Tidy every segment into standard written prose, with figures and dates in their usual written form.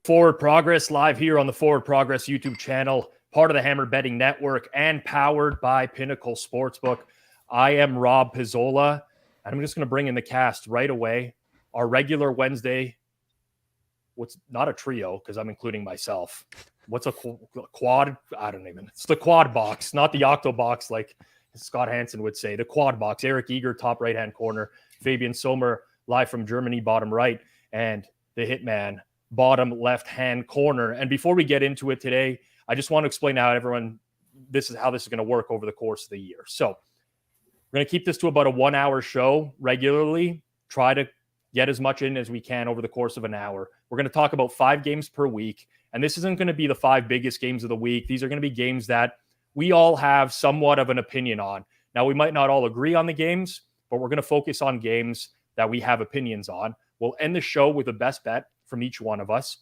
Forward Progress live here on the Forward Progress YouTube channel, part of the Hammer Betting Network and powered by Pinnacle Sportsbook. I am Rob Pizzola, and I'm just going to bring in the cast right away. Our regular Wednesday, what's not a trio because I'm including myself. What's a quad? I don't even. It's the quad box, not the octo box like Scott Hansen would say. The quad box. Eric Eager, top right-hand corner. Fabian Sommer, live from Germany, bottom right. And the Hitman, bottom left-hand corner. And before we get into it today, I just want to explain how everyone, this is going to work over the course of the year. So we're going to keep this to about a 1 hour show regularly. Try to get as much in as we can over the course of an hour. We're going to talk about 5 games per week. And this isn't going to be the 5 biggest games of the week. These are going to be games that we all have somewhat of an opinion on. Now, we might not all agree on the games, but we're going to focus on games that we have opinions on. We'll end the show with a best bet from each one of us.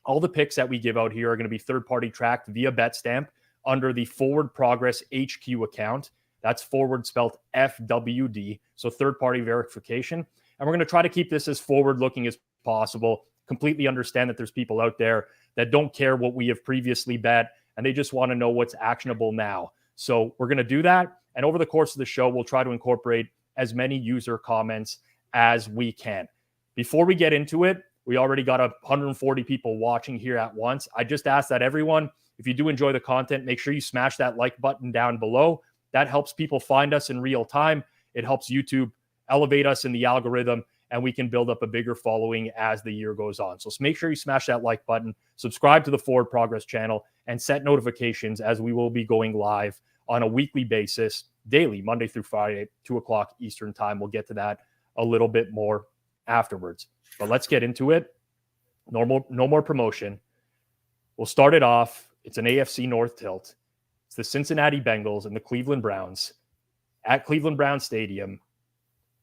All the picks that we give out here are going to be third-party tracked via BetStamp under the Forward Progress HQ account. That's forward spelled FWD, so third-party verification. And we're going to try to keep this as forward-looking as possible. Completely understand that there's people out there that don't care what we have previously bet, and they just want to know what's actionable now. So we're going to do that, and over the course of the show, we'll try to incorporate as many user comments as we can. Before we get into it, we already got 140 people watching here at once. I just ask that everyone, if you do enjoy the content, make sure you smash that like button down below. That helps people find us in real time. It helps YouTube elevate us in the algorithm, and we can build up a bigger following as the year goes on. So make sure you smash that like button, subscribe to the Forward Progress channel, and set notifications as we will be going live on a weekly basis, daily, Monday through Friday, 2 o'clock Eastern time. We'll get to that a little bit more afterwards. But let's get into it. No more promotion. We'll start it off. It's an AFC North tilt. It's the Cincinnati Bengals and the Cleveland Browns at Cleveland Browns Stadium.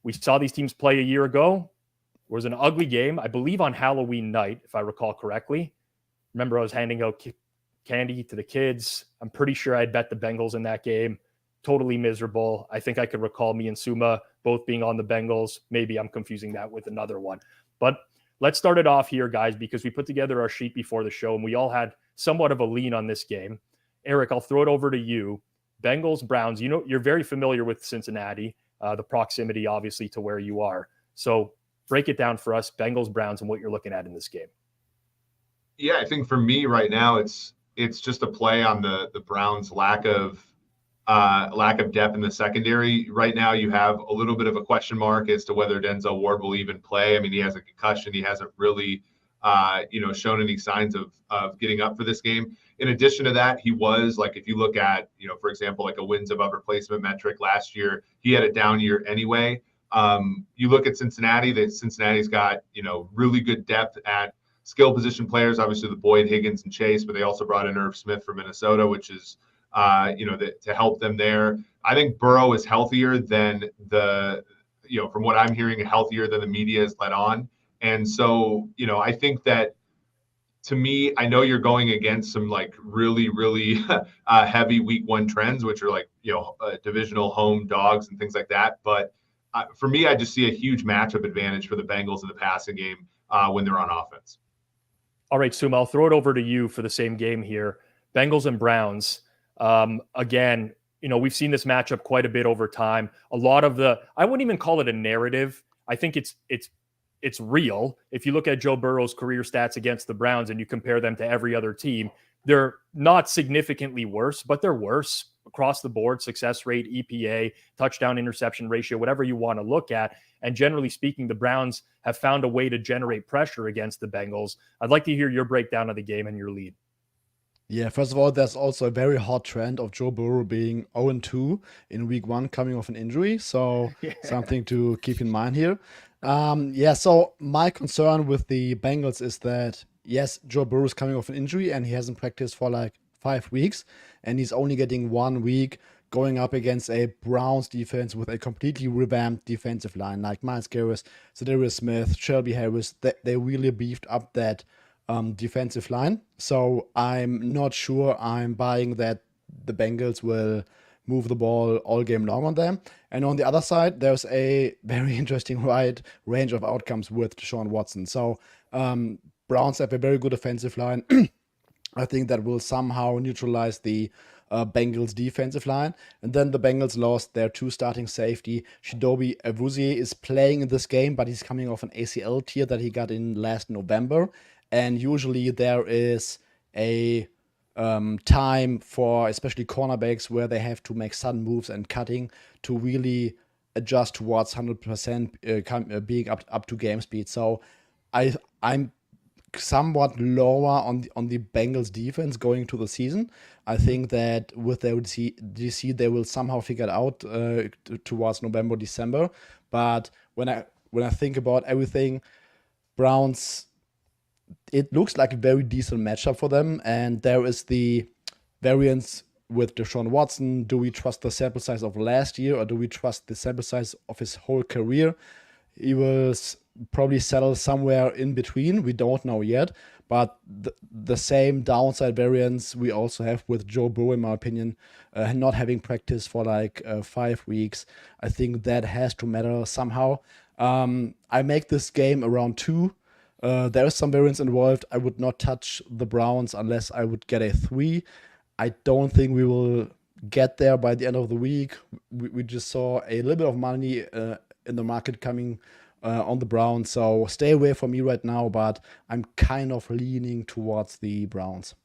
We saw these teams play a year ago. It was an ugly game, I believe on Halloween night, if I recall correctly. Remember, I was handing out candy to the kids. I'm pretty sure I'd bet the Bengals in that game. Totally miserable. I think I could recall me and Suma both being on the Bengals. Maybe I'm confusing that with another one. But let's start it off here, guys, because we put together our sheet before the show, and we all had somewhat of a lean on this game. Eric, I'll throw it over to you. Bengals, Browns, you know, you're very familiar with Cincinnati, the proximity, obviously, to where you are. So break it down for us, Bengals, Browns, and what you're looking at in this game. Yeah, I think for me right now, it's just a play on the Browns' lack of depth in the secondary. Right now, you have a little bit of a question mark as to whether Denzel Ward will even play. I mean, he has a concussion. He hasn't really, shown any signs of getting up for this game. In addition to that, he was, like, if you look at, for example, like a wins above replacement metric last year, he had a down year anyway. You look at Cincinnati, Cincinnati's got, really good depth at skill position players, obviously the Boyd, Higgins, and Chase, but they also brought in Irv Smith from Minnesota, which is, to help them there. I think Burrow is healthier than from what I'm hearing, healthier than the media has let on. And so, I think that, to me, I know you're going against some like really, really heavy week 1 trends, which are like, divisional home dogs and things like that. But for me, I just see a huge matchup advantage for the Bengals in the passing game when they're on offense. All right, Suma, I'll throw it over to you for the same game here. Bengals and Browns. Again, we've seen this matchup quite a bit over time. A lot of I wouldn't even call it a narrative. I think it's real. If you look at Joe Burrow's career stats against the Browns and you compare them to every other team, they're not significantly worse, but they're worse across the board. Success rate, EPA, touchdown interception ratio, whatever you want to look at. And generally speaking, the Browns have found a way to generate pressure against the Bengals. I'd like to hear your breakdown of the game and your lead. Yeah, first of all, there's also a very hot trend of Joe Burrow being 0-2 in week 1 coming off an injury. So something to keep in mind here. So my concern with the Bengals is that, yes, Joe Burrow is coming off an injury and he hasn't practiced for like 5 weeks. And he's only getting 1 week going up against a Browns defense with a completely revamped defensive line, like Miles Garrett, Zadarius Smith, Shelby Harris. They really beefed up that defensive line. So I'm not sure I'm buying that the Bengals will move the ball all game long on them. And on the other side, there's a very interesting wide range of outcomes with Deshaun Watson. So Browns have a very good offensive line. I think that will somehow neutralize the Bengals defensive line. And then the Bengals lost their 2 starting safety. Chidobe Awuzie is playing in this game, but he's coming off an ACL tear that he got in last November. And usually there is a time for especially cornerbacks where they have to make sudden moves and cutting to really adjust towards 100% being up to game speed. So I'm somewhat lower on the Bengals defense going to the season. I think that with their DC they will somehow figure it out towards November, December. But when I think about everything, Browns, it looks like a very decent matchup for them, and there is the variance with Deshaun Watson. Do we trust the sample size of last year, or do we trust the sample size of his whole career? He will probably settle somewhere in between. We don't know yet, but the same downside variance we also have with Joe Burrow, in my opinion, not having practice for like 5 weeks. I think that has to matter somehow. I make this game around 2. There is some variance involved. I would not touch the Browns unless I would get a 3. I don't think we will get there by the end of the week. We just saw a little bit of money in the market coming on the Browns. So stay away from me right now, but I'm kind of leaning towards the Browns.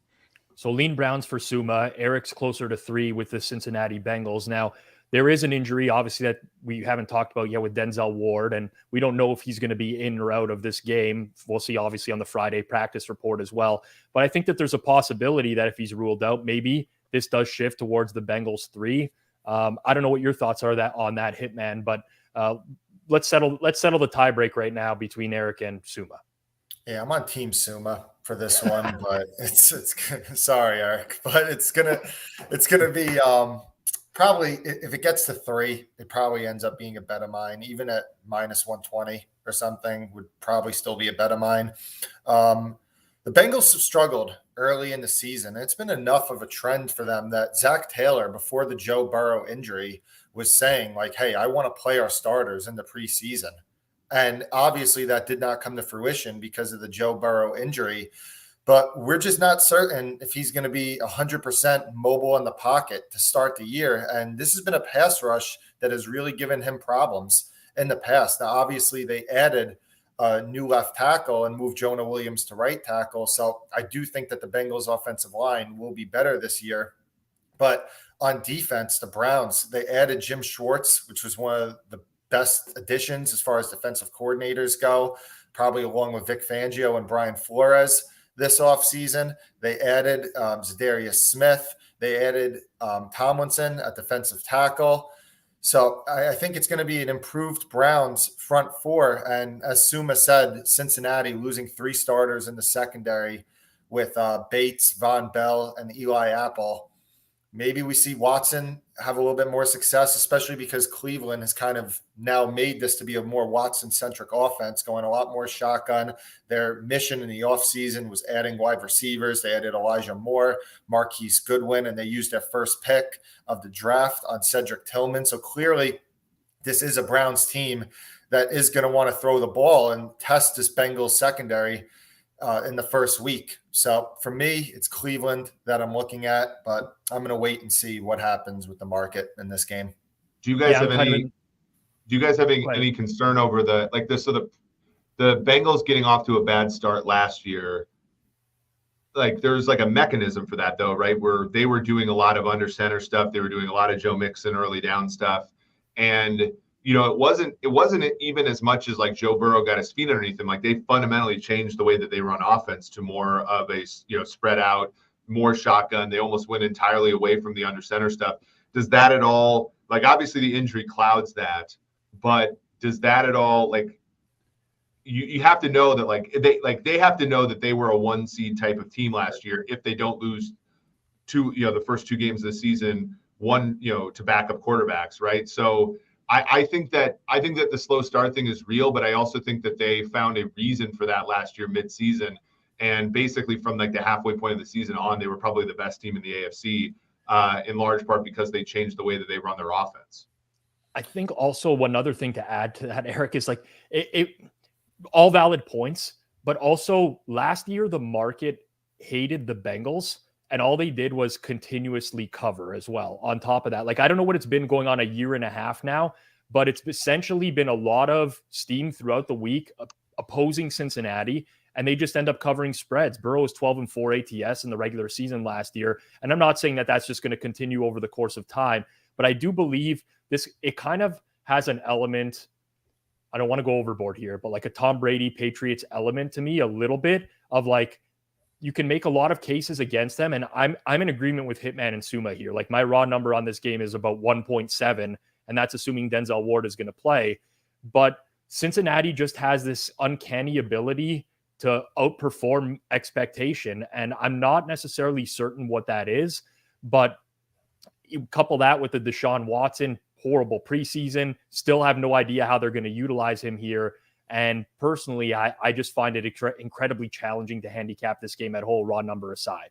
So lean Browns for Suma. Eric's closer to 3 with the Cincinnati Bengals. Now, there is an injury, obviously, that we haven't talked about yet with Denzel Ward, and we don't know if he's going to be in or out of this game. We'll see, obviously, on the Friday practice report as well. But I think that there's a possibility that if he's ruled out, maybe this does shift towards the Bengals 3. I don't know what your thoughts are on that, Hitman, but let's settle the tiebreak right now between Eric and Suma. Yeah, I'm on Team Suma for this one, but it's sorry, Eric, but it's gonna be probably, if it gets to 3, it probably ends up being a bet of mine. Even at minus 120 or something would probably still be a bet of mine. The Bengals have struggled early in the season. It's been enough of a trend for them that Zach Taylor, before the Joe Burrow injury, was saying like, hey, I want to play our starters in the preseason. And obviously that did not come to fruition because of the Joe Burrow injury. But we're just not certain if he's going to be 100% mobile in the pocket to start the year. And this has been a pass rush that has really given him problems in the past. Now, obviously, they added a new left tackle and moved Jonah Williams to right tackle. So I do think that the Bengals offensive line will be better this year. But on defense, the Browns, they added Jim Schwartz, which was one of the best additions as far as defensive coordinators go, probably along with Vic Fangio and Brian Flores. This offseason, they added Zadarius Smith. They added Tomlinson at defensive tackle. So I think it's going to be an improved Browns front 4. And as Suma said, Cincinnati losing 3 starters in the secondary with Bates, Von Bell, and Eli Apple. Maybe we see Watson have a little bit more success, especially because Cleveland has kind of now made this to be a more Watson-centric offense, going a lot more shotgun. Their mission in the offseason was adding wide receivers. They added Elijah Moore, Marquise Goodwin, and they used their first pick of the draft on Cedric Tillman. So clearly this is a Browns team that is going to want to throw the ball and test this Bengals secondary in the first week. So for me, it's Cleveland that I'm looking at, but I'm going to wait and see what happens with the market in this game. Do you guys have any concern over the Bengals getting off to a bad start last year? Like there's like a mechanism for that though, right? Where they were doing a lot of under center stuff. They were doing a lot of Joe Mixon early down stuff. And you know, it wasn't even as much as like Joe Burrow got his feet underneath him. Like they fundamentally changed the way that they run offense to more of a, spread out, more shotgun. They almost went entirely away from the under center stuff. Does that at all, like obviously the injury clouds that, but does that at all, like you have to know that they have to know that they were a 1 seed type of team last year if they don't lose the first 2 games of the season, to backup quarterbacks, right? So I think that the slow start thing is real, but I also think that they found a reason for that last year mid-season. And basically from like the halfway point of the season on, they were probably the best team in the AFC in large part because they changed the way that they run their offense. I think also one other thing to add to that, Eric, is like it all valid points, But also last year, the market hated the Bengals, and all they did was continuously cover as well. On top of that, like, I don't know what it's been going on a year and a half now, but it's essentially been a lot of steam throughout the week opposing Cincinnati, and they just end up covering spreads. Burrow was 12-4 ATS in the regular season last year, and I'm not saying that that's just going to continue over the course of time, but I do believe it kind of has an element. I don't want to go overboard here, but like a Tom Brady Patriots element to me, a little bit of like, you can make a lot of cases against them. And I'm in agreement with Hitman and Suma here. Like, my raw number on this game is about 1.7, and that's assuming Denzel Ward is going to play. But Cincinnati just has this uncanny ability to outperform expectation. And I'm not necessarily certain what that is, but you couple that with the Deshaun Watson horrible preseason, still have no idea how they're going to utilize him here. And personally, I just find it incredibly challenging to handicap this game at whole, raw number aside.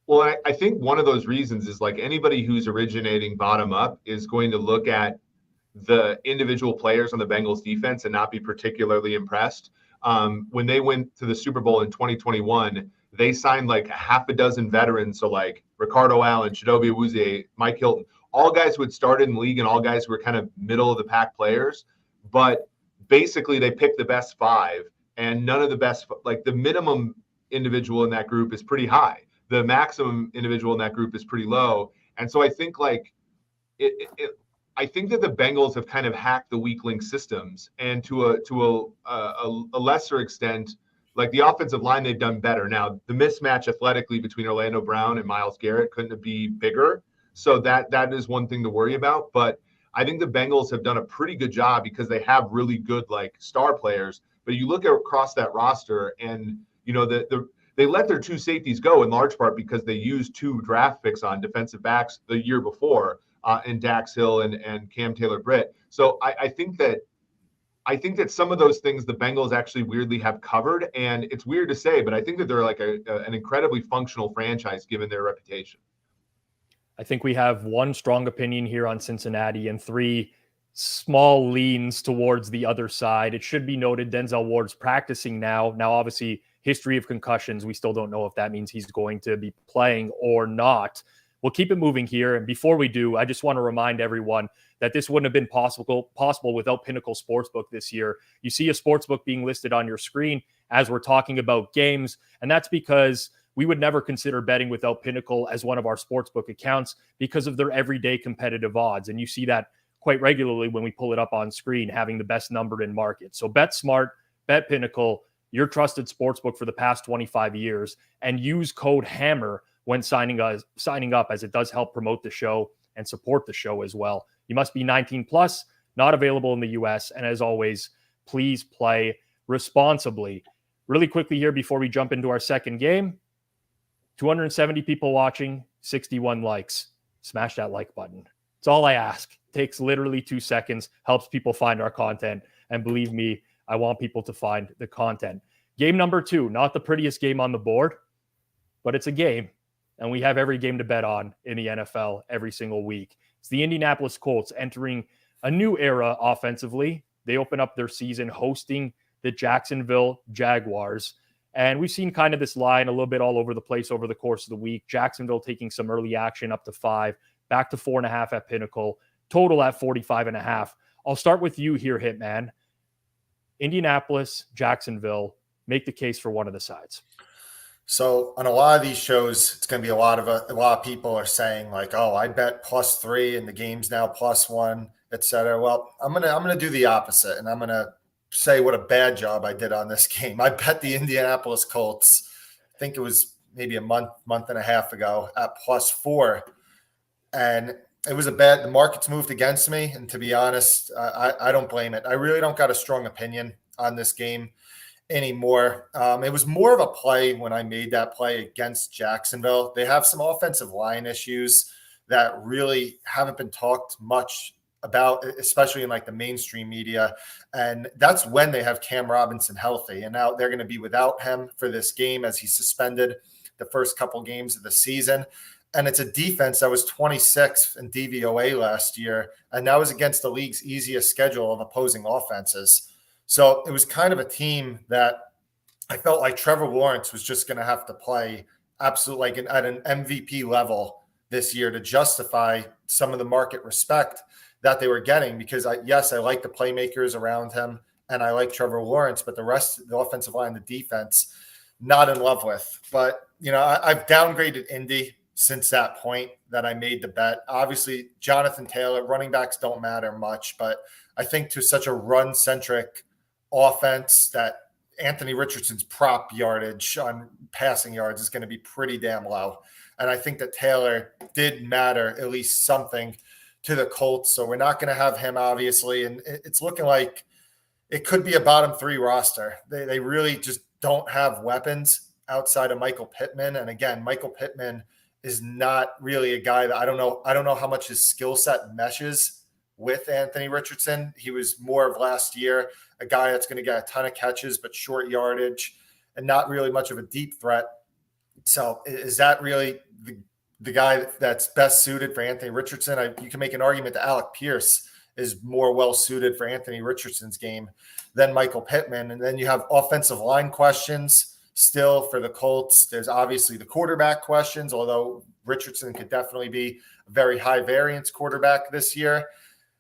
Well, I think one of those reasons is, like, anybody who's originating bottom up is going to look at the individual players on the Bengals defense and not be particularly impressed. When they went to the Super Bowl in 2021, they signed like half a dozen veterans. So like Ricardo Allen, Chidobe Awuzie, Mike Hilton, all guys who had started in the league and all guys who were kind of middle of the pack players. But basically they picked the best 5, and none of the best, like the minimum individual in that group is pretty high. The maximum individual in that group is pretty low. And so I think like I think that the Bengals have kind of hacked the weak link systems, and to a lesser extent, like the offensive line, they've done better. Now, the mismatch athletically between Orlando Brown and Myles Garrett couldn't be bigger. So that is one thing to worry about. But I think the Bengals have done a pretty good job because they have really good like star players. But you look across that roster, and you know they let their 2 safeties go in large part because they used 2 draft picks on defensive backs the year before, in Dax Hill and Cam Taylor-Britt. So I think that some of those things the Bengals actually weirdly have covered, and it's weird to say, but I think that they're like an incredibly functional franchise given their reputation. I think we have one strong opinion here on Cincinnati and 3 small leans towards the other side. It should be noted Denzel Ward's practicing now. Now, obviously, history of concussions, we still don't know if that means he's going to be playing or not. We'll keep it moving here. And before we do, I just want to remind everyone that this wouldn't have been possible without Pinnacle Sportsbook this year. You see a sportsbook being listed on your screen as we're talking about games, and that's because we would never consider betting without Pinnacle as one of our sportsbook accounts because of their everyday competitive odds. And you see that quite regularly when we pull it up on screen, having the best number in market. So bet smart, bet Pinnacle, your trusted sportsbook for the past 25 years, and use code HAMMER when signing up, as it does help promote the show and support the show as well. You must be 19 plus, not available in the US. And as always, please play responsibly. Really quickly here before we jump into our second game, 270 people watching, 61 likes. Smash that like button. It's all I ask. It takes literally 2 seconds, helps people find our content. And believe me, I want people to find the content. Game number 2, not the prettiest game on the board, but it's a game. And we have every game to bet on in the NFL every single week. It's the Indianapolis Colts entering a new era offensively. They open up their season hosting the Jacksonville Jaguars. And we've seen kind of this line a little bit all over the place over the course of the week. Jacksonville taking some early action up to 5, back to 4.5 at Pinnacle, total at 45.5. I'll start with you here, Hitman. Indianapolis, Jacksonville, make the case for one of the sides. So on a lot of these shows, it's going to be a lot of people are saying like, "Oh, I bet +3 and the game's now +1, etc." Well, I'm gonna do the opposite, and I'm gonna say what a bad job I did on this game. I bet the Indianapolis Colts. I think it was maybe a month and a half ago at +4, and it was the markets moved against me. And to be honest, I don't blame it. I really don't got a strong opinion on this game anymore. It was more of a play when I made that play against Jacksonville. They have some offensive line issues that really haven't been talked much about, especially in like the mainstream media. And that's when they have Cam Robinson healthy. And now they're going to be without him for this game as he's suspended the first couple games of the season. And it's a defense that was 26th in DVOA last year. And that was against the league's easiest schedule of opposing offenses. So it was kind of a team that I felt like Trevor Lawrence was just going to have to play absolutely like at an MVP level this year to justify some of the market respect that they were getting. Because I like the playmakers around him and I like Trevor Lawrence, but the rest of the offensive line, the defense, not in love with. But, I've downgraded Indy since that point that I made the bet. Obviously, Jonathan Taylor, running backs don't matter much, but I think to such a run-centric offense that Anthony Richardson's prop yardage on passing yards is going to be pretty damn low. And I think that Taylor did matter at least something to the Colts. So we're not going to have him, obviously. And it's looking like it could be a bottom 3 roster. They really just don't have weapons outside of Michael Pittman. And again, Michael Pittman is not really a guy that I don't know how much his skill set meshes with Anthony Richardson. He was more of last year, a guy that's going to get a ton of catches, but short yardage and not really much of a deep threat. So is that really the guy that's best suited for Anthony Richardson? You can make an argument that Alec Pierce is more well suited for Anthony Richardson's game than Michael Pittman. And then you have offensive line questions still for the Colts. There's obviously the quarterback questions, although Richardson could definitely be a very high variance quarterback this year.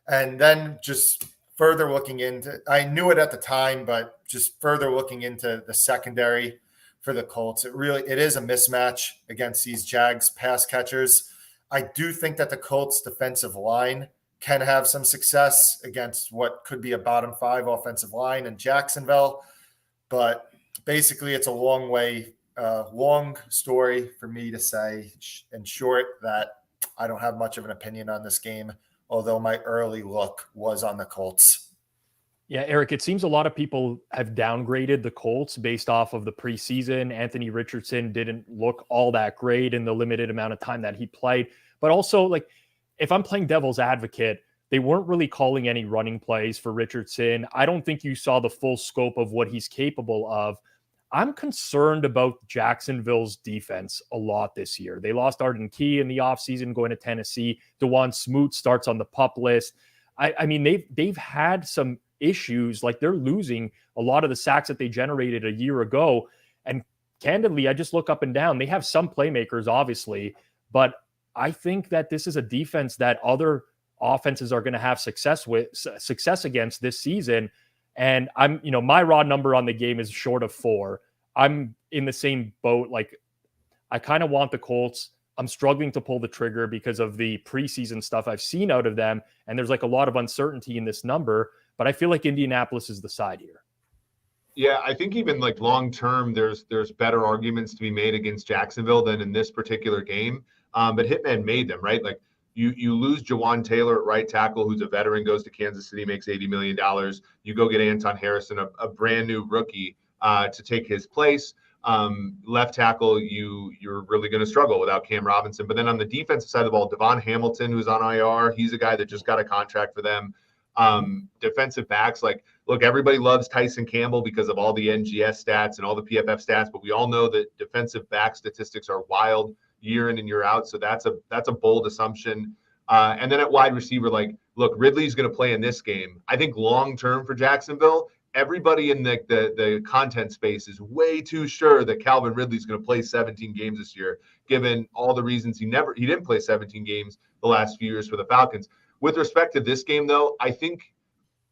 And then just further looking into, I knew it at the time, but just further looking into the secondary for the Colts, it is a mismatch against these Jags pass catchers. I do think that the Colts defensive line can have some success against what could be a bottom 5 offensive line in Jacksonville. But basically it's a long story for me to say in short that I don't have much of an opinion on this game, although my early look was on the Colts. Yeah, Eric, it seems a lot of people have downgraded the Colts based off of the preseason. Anthony Richardson didn't look all that great in the limited amount of time that he played. But also, like, if I'm playing devil's advocate, they weren't really calling any running plays for Richardson. I don't think you saw the full scope of what he's capable of. I'm concerned about Jacksonville's defense a lot this year. They lost Arden Key in the offseason going to Tennessee. DeJuan Smoot starts on the PUP list. I mean, they've had some issues. Like, they're losing a lot of the sacks that they generated a year ago. And candidly, I just look up and down. They have some playmakers, obviously, but I think that this is a defense that other offenses are going to have success against this season. And my raw number on the game is short of 4. I'm in the same boat. Like, I kind of want the Colts. I'm struggling to pull the trigger because of the preseason stuff I've seen out of them. And there's like a lot of uncertainty in this number, but I feel like Indianapolis is the side here. Yeah, I think even like long term, there's better arguments to be made against Jacksonville than in this particular game. But Hitman made them, right? Like, you lose Jawan Taylor at right tackle, who's a veteran, goes to Kansas City, makes $80 million. You go get Anton Harrison, a brand new rookie, to take his place. Left tackle, you're really going to struggle without Cam Robinson. But then on the defensive side of the ball, Devon Hamilton, who's on IR, he's a guy that just got a contract for them. Defensive backs, like, look, everybody loves Tyson Campbell because of all the NGS stats and all the PFF stats, but we all know that defensive back statistics are wild year in and year out. So that's a bold assumption. And then at wide receiver, like, look, Ridley's going to play in this game. I think long term for Jacksonville, everybody in the content space is way too sure that Calvin Ridley's going to play 17 games this year, given all the reasons he didn't play 17 games the last few years for the Falcons. With respect to this game, though, I think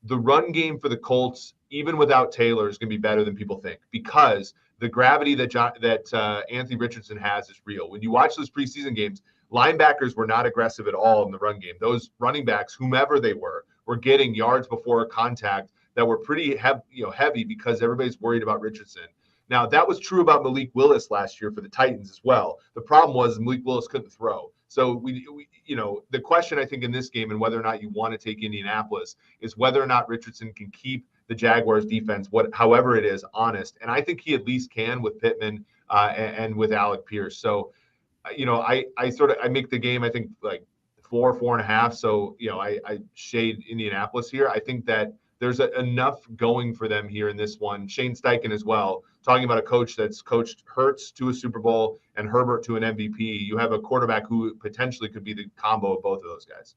the run game for the Colts, even without Taylor, is going to be better than people think, because the gravity that Anthony Richardson has is real. When you watch those preseason games, linebackers were not aggressive at all in the run game. Those running backs, whomever they were getting yards before contact that were pretty heavy because everybody's worried about Richardson. Now, that was true about Malik Willis last year for the Titans as well. The problem was Malik Willis couldn't throw. So the question, I think, in this game, and whether or not you want to take Indianapolis, is whether or not Richardson can keep the Jaguars defense, however it is, honest. And I think he at least can with Pittman and with Alec Pierce. So, I make the game, I think, like 4.5. So, I shade Indianapolis here. I think that there's enough going for them here in this one. Shane Steichen as well, talking about a coach that's coached Hurts to a Super Bowl and Herbert to an MVP. You have a quarterback who potentially could be the combo of both of those guys.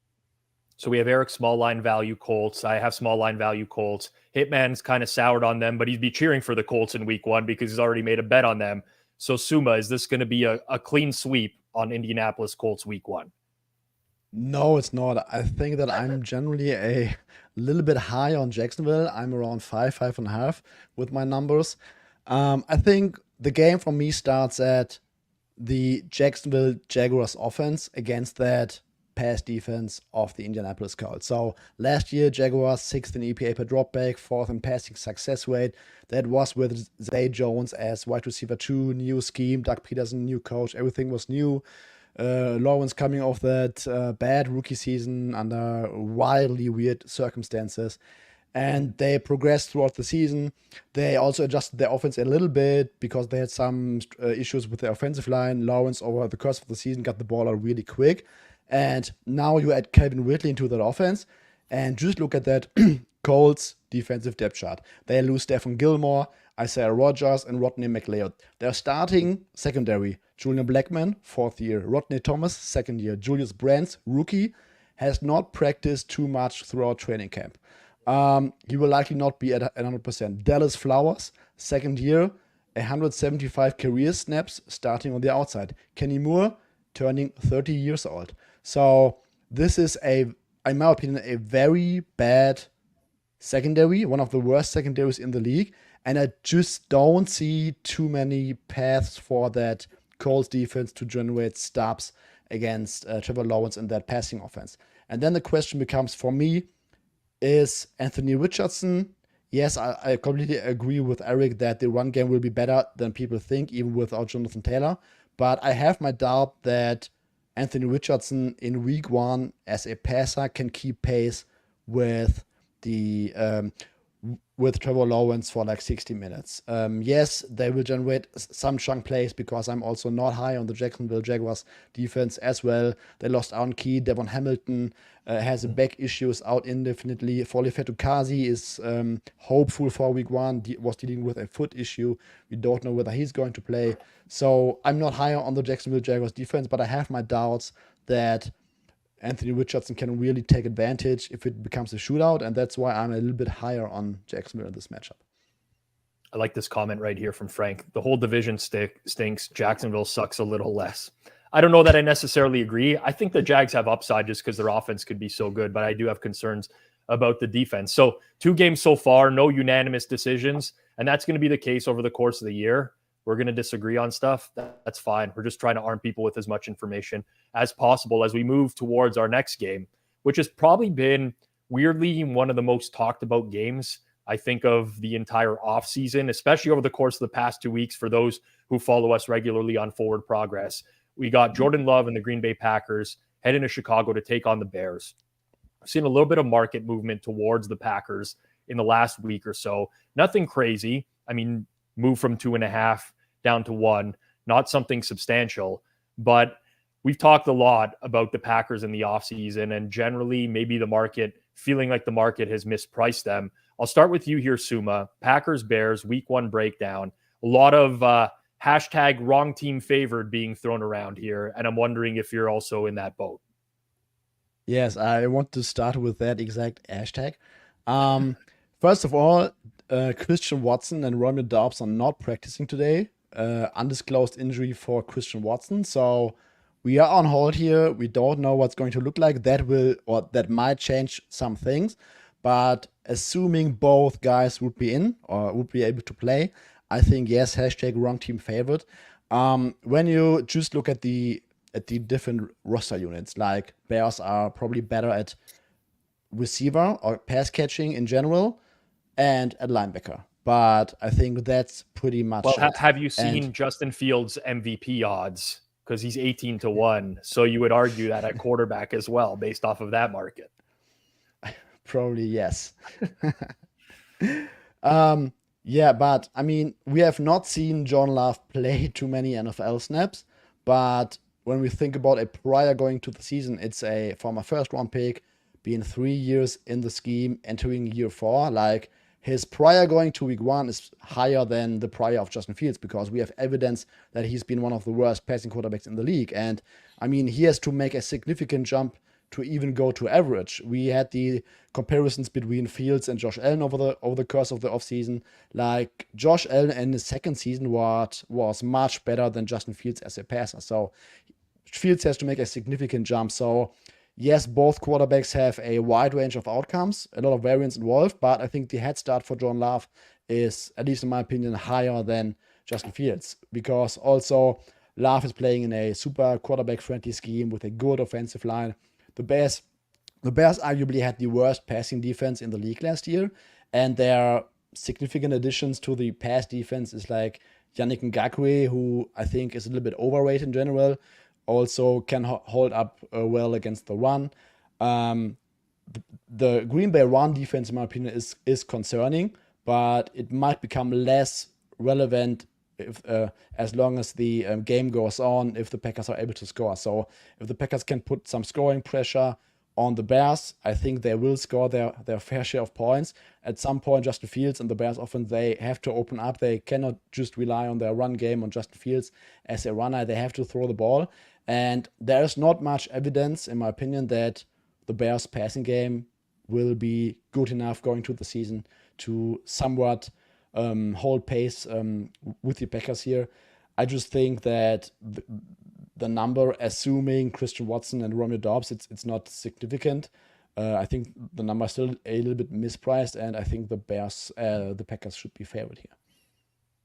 So we have Eric small line value Colts. I have small line value Colts. Hitman's kind of soured on them, but he'd be cheering for the Colts in week 1 because he's already made a bet on them. So Suma, is this going to be a clean sweep on Indianapolis Colts week 1? No, it's not. I think that I'm generally a little bit high on Jacksonville. I'm around 5.5 with my numbers. I think the game for me starts at the Jacksonville Jaguars offense against that pass defense of the Indianapolis Colts. So last year, Jaguars 6th in EPA per dropback, 4th in passing success rate. That was with Zay Jones as wide receiver 2, new scheme, Doug Peterson, new coach. Everything was new. Lawrence coming off that bad rookie season under wildly weird circumstances. And they progressed throughout the season. They also adjusted their offense a little bit because they had some issues with their offensive line. Lawrence, over the course of the season, got the ball out really quick. And now you add Calvin Ridley into that offense. And just look at that Colts defensive depth chart. They lose Stephon Gilmore, Isaiah Rodgers, and Rodney McLeod. Their starting secondary, Julian Blackmon, 4th year. Rodney Thomas, 2nd year. Julius Brands, rookie, has not practiced too much throughout training camp. He will likely not be at 100%. Dallas Flowers, 2nd year, 175 career snaps starting on the outside. Kenny Moore, turning 30 years old. So this is, in my opinion, a very bad secondary, one of the worst secondaries in the league. And I just don't see too many paths for that Colts defense to generate stops against Trevor Lawrence in that passing offense. And then the question becomes, for me, is Anthony Richardson. Yes, I completely agree with Eric that the run game will be better than people think, even without Jonathan Taylor. But I have my doubt that Anthony Richardson in week 1 as a passer can keep pace with the with Trevor Lawrence for like 60 minutes. Yes, they will generate some chunk plays because I'm also not high on the Jacksonville Jaguars defense as well. They lost Aaron Key. Devon Hamilton has a back issues out indefinitely. Foley Fatukazi is hopeful for week 1, was dealing with a foot issue. We don't know whether he's going to play. So I'm not higher on the Jacksonville Jaguars defense, but I have my doubts that Anthony Richardson can really take advantage if it becomes a shootout, and that's why I'm a little bit higher on Jacksonville in this matchup. I like this comment right here from Frank. The whole division stinks. Jacksonville sucks a little less. I don't know that I necessarily agree. I think the Jags have upside just because their offense could be so good, but I do have concerns about the defense. So 2 games so far, no unanimous decisions, and that's going to be the case over the course of the year. We're going to disagree on stuff. That's fine. We're just trying to arm people with as much information as possible as we move towards our next game, which has probably been weirdly one of the most talked about games, I think, of the entire offseason, especially over the course of the past 2 weeks. For those who follow us regularly on Forward Progress, we got Jordan Love and the Green Bay Packers heading to Chicago to take on the Bears. I've seen a little bit of market movement towards the Packers in the last week or so. Nothing crazy. I mean, move from 2.5 down to 1, not something substantial, but we've talked a lot about the Packers in the offseason and generally maybe the market feeling like the market has mispriced them. I'll start with you here, Suma. Packers, Bears, week 1 breakdown. A lot of hashtag wrong team favored being thrown around here. And I'm wondering if you're also in that boat. Yes, I want to start with that exact hashtag. First of all, Christian Watson and Romeo Doubs are not practicing today. Undisclosed injury for Christian Watson. So we are on hold here. We don't know what's going to look like. That might change some things. But assuming both guys would be in or would be able to play, I think yes, hashtag wrong team favorite. When you just look at the different roster units, like Bears are probably better at receiver or pass catching in general and at linebacker. But I think that's pretty much it. Have you seen Justin Fields' MVP odds? Because he's 18-1. So you would argue that at quarterback as well, based off of that market. Probably yes. Yeah, but I mean, we have not seen John Love play too many NFL snaps. But when we think about a prior going to the season, it's a former first-round pick, being 3 years in the scheme, entering year 4. Like, his prior going to week 1 is higher than the prior of Justin Fields because we have evidence that he's been one of the worst passing quarterbacks in the league. And I mean, he has to make a significant jump to even go to average. We had the comparisons between Fields and Josh Allen over the course of the offseason. Like, Josh Allen in his second season was much better than Justin Fields as a passer. So Fields has to make a significant jump. So yes, both quarterbacks have a wide range of outcomes, a lot of variance involved, but I think the head start for Jordan Love is, at least in my opinion, higher than Justin Fields, because also Love is playing in a super quarterback-friendly scheme with a good offensive line. The Bears arguably had the worst passing defense in the league last year, and their significant additions to the pass defense is like Yannick Ngakoue, who I think is a little bit overrated in general, also can hold up well against the run. The Green Bay run defense, in my opinion, is concerning, but it might become less relevant if as long as the game goes on, if the Packers are able to score. So if the Packers can put some scoring pressure on the Bears, I think they will score their fair share of points. At some point, Justin Fields and the Bears offense, they have to open up. They cannot just rely on their run game on Justin Fields as a runner. They have to throw the ball. And there is not much evidence, in my opinion, that the Bears passing game will be good enough going to the season to somewhat hold pace with the Packers here. I just think that the number, assuming Christian Watson and Romeo Doubs, it's not significant. I think the number is still a little bit mispriced, and I think the Packers should be favored here.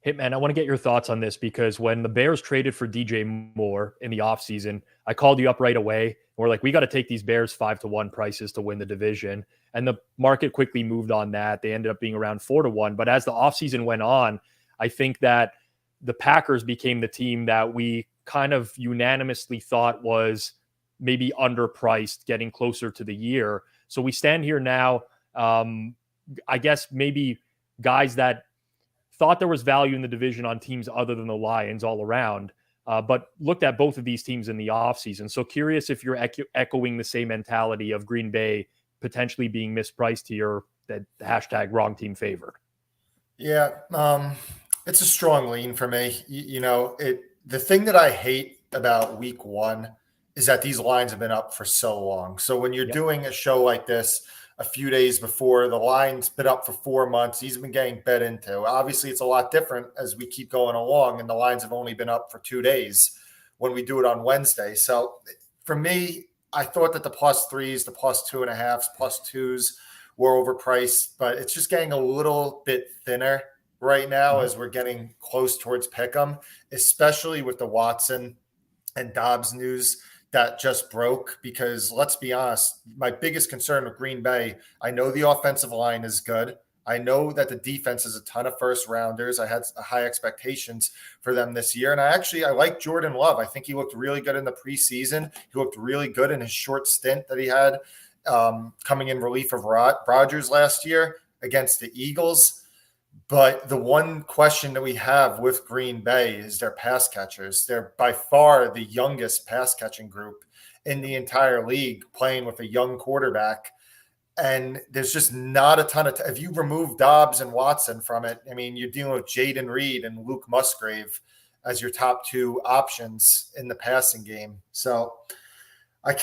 Hitman, I want to get your thoughts on this, because when the Bears traded for DJ Moore in the offseason, I called you up right away. We're like, we got to take these Bears 5-1 prices to win the division. And the market quickly moved on that. They ended up being around 4-1. But as the offseason went on, I think that the Packers became the team that we kind of unanimously thought was maybe underpriced getting closer to the year. So we stand here now, I guess maybe guys that thought there was value in the division on teams other than the Lions all around, but looked at both of these teams in the offseason. So curious if you're echoing the same mentality of Green Bay potentially being mispriced here, that hashtag wrong team favored. Yeah, it's a strong lean for me. The thing that I hate about week one is that these lines have been up for so long. So when you're doing a show like this, a few days before, the line's been up for 4 months, he's been getting bet into. Obviously, it's a lot different as we keep going along, and the lines have only been up for 2 days when we do it on Wednesday. So for me, I thought that the +3s, the +2.5s, +2s were overpriced, but it's just getting a little bit thinner right now as we're getting close towards pick'em, especially with the Watson and Dobbs news that just broke. Because let's be honest, my biggest concern with Green Bay, I know the offensive line is good. I know that the defense is a ton of first rounders. I had high expectations for them this year. And I like Jordan Love. I think he looked really good in the preseason. He looked really good in his short stint that he had coming in relief of Rodgers last year against the Eagles. But the one question that we have with Green Bay is their pass catchers. They're by far the youngest pass catching group in the entire league, playing with a young quarterback. And there's just not a ton of if you remove Dobbs and Watson from it, I mean, you're dealing with Jaden Reed and Luke Musgrave as your top two options in the passing game. So I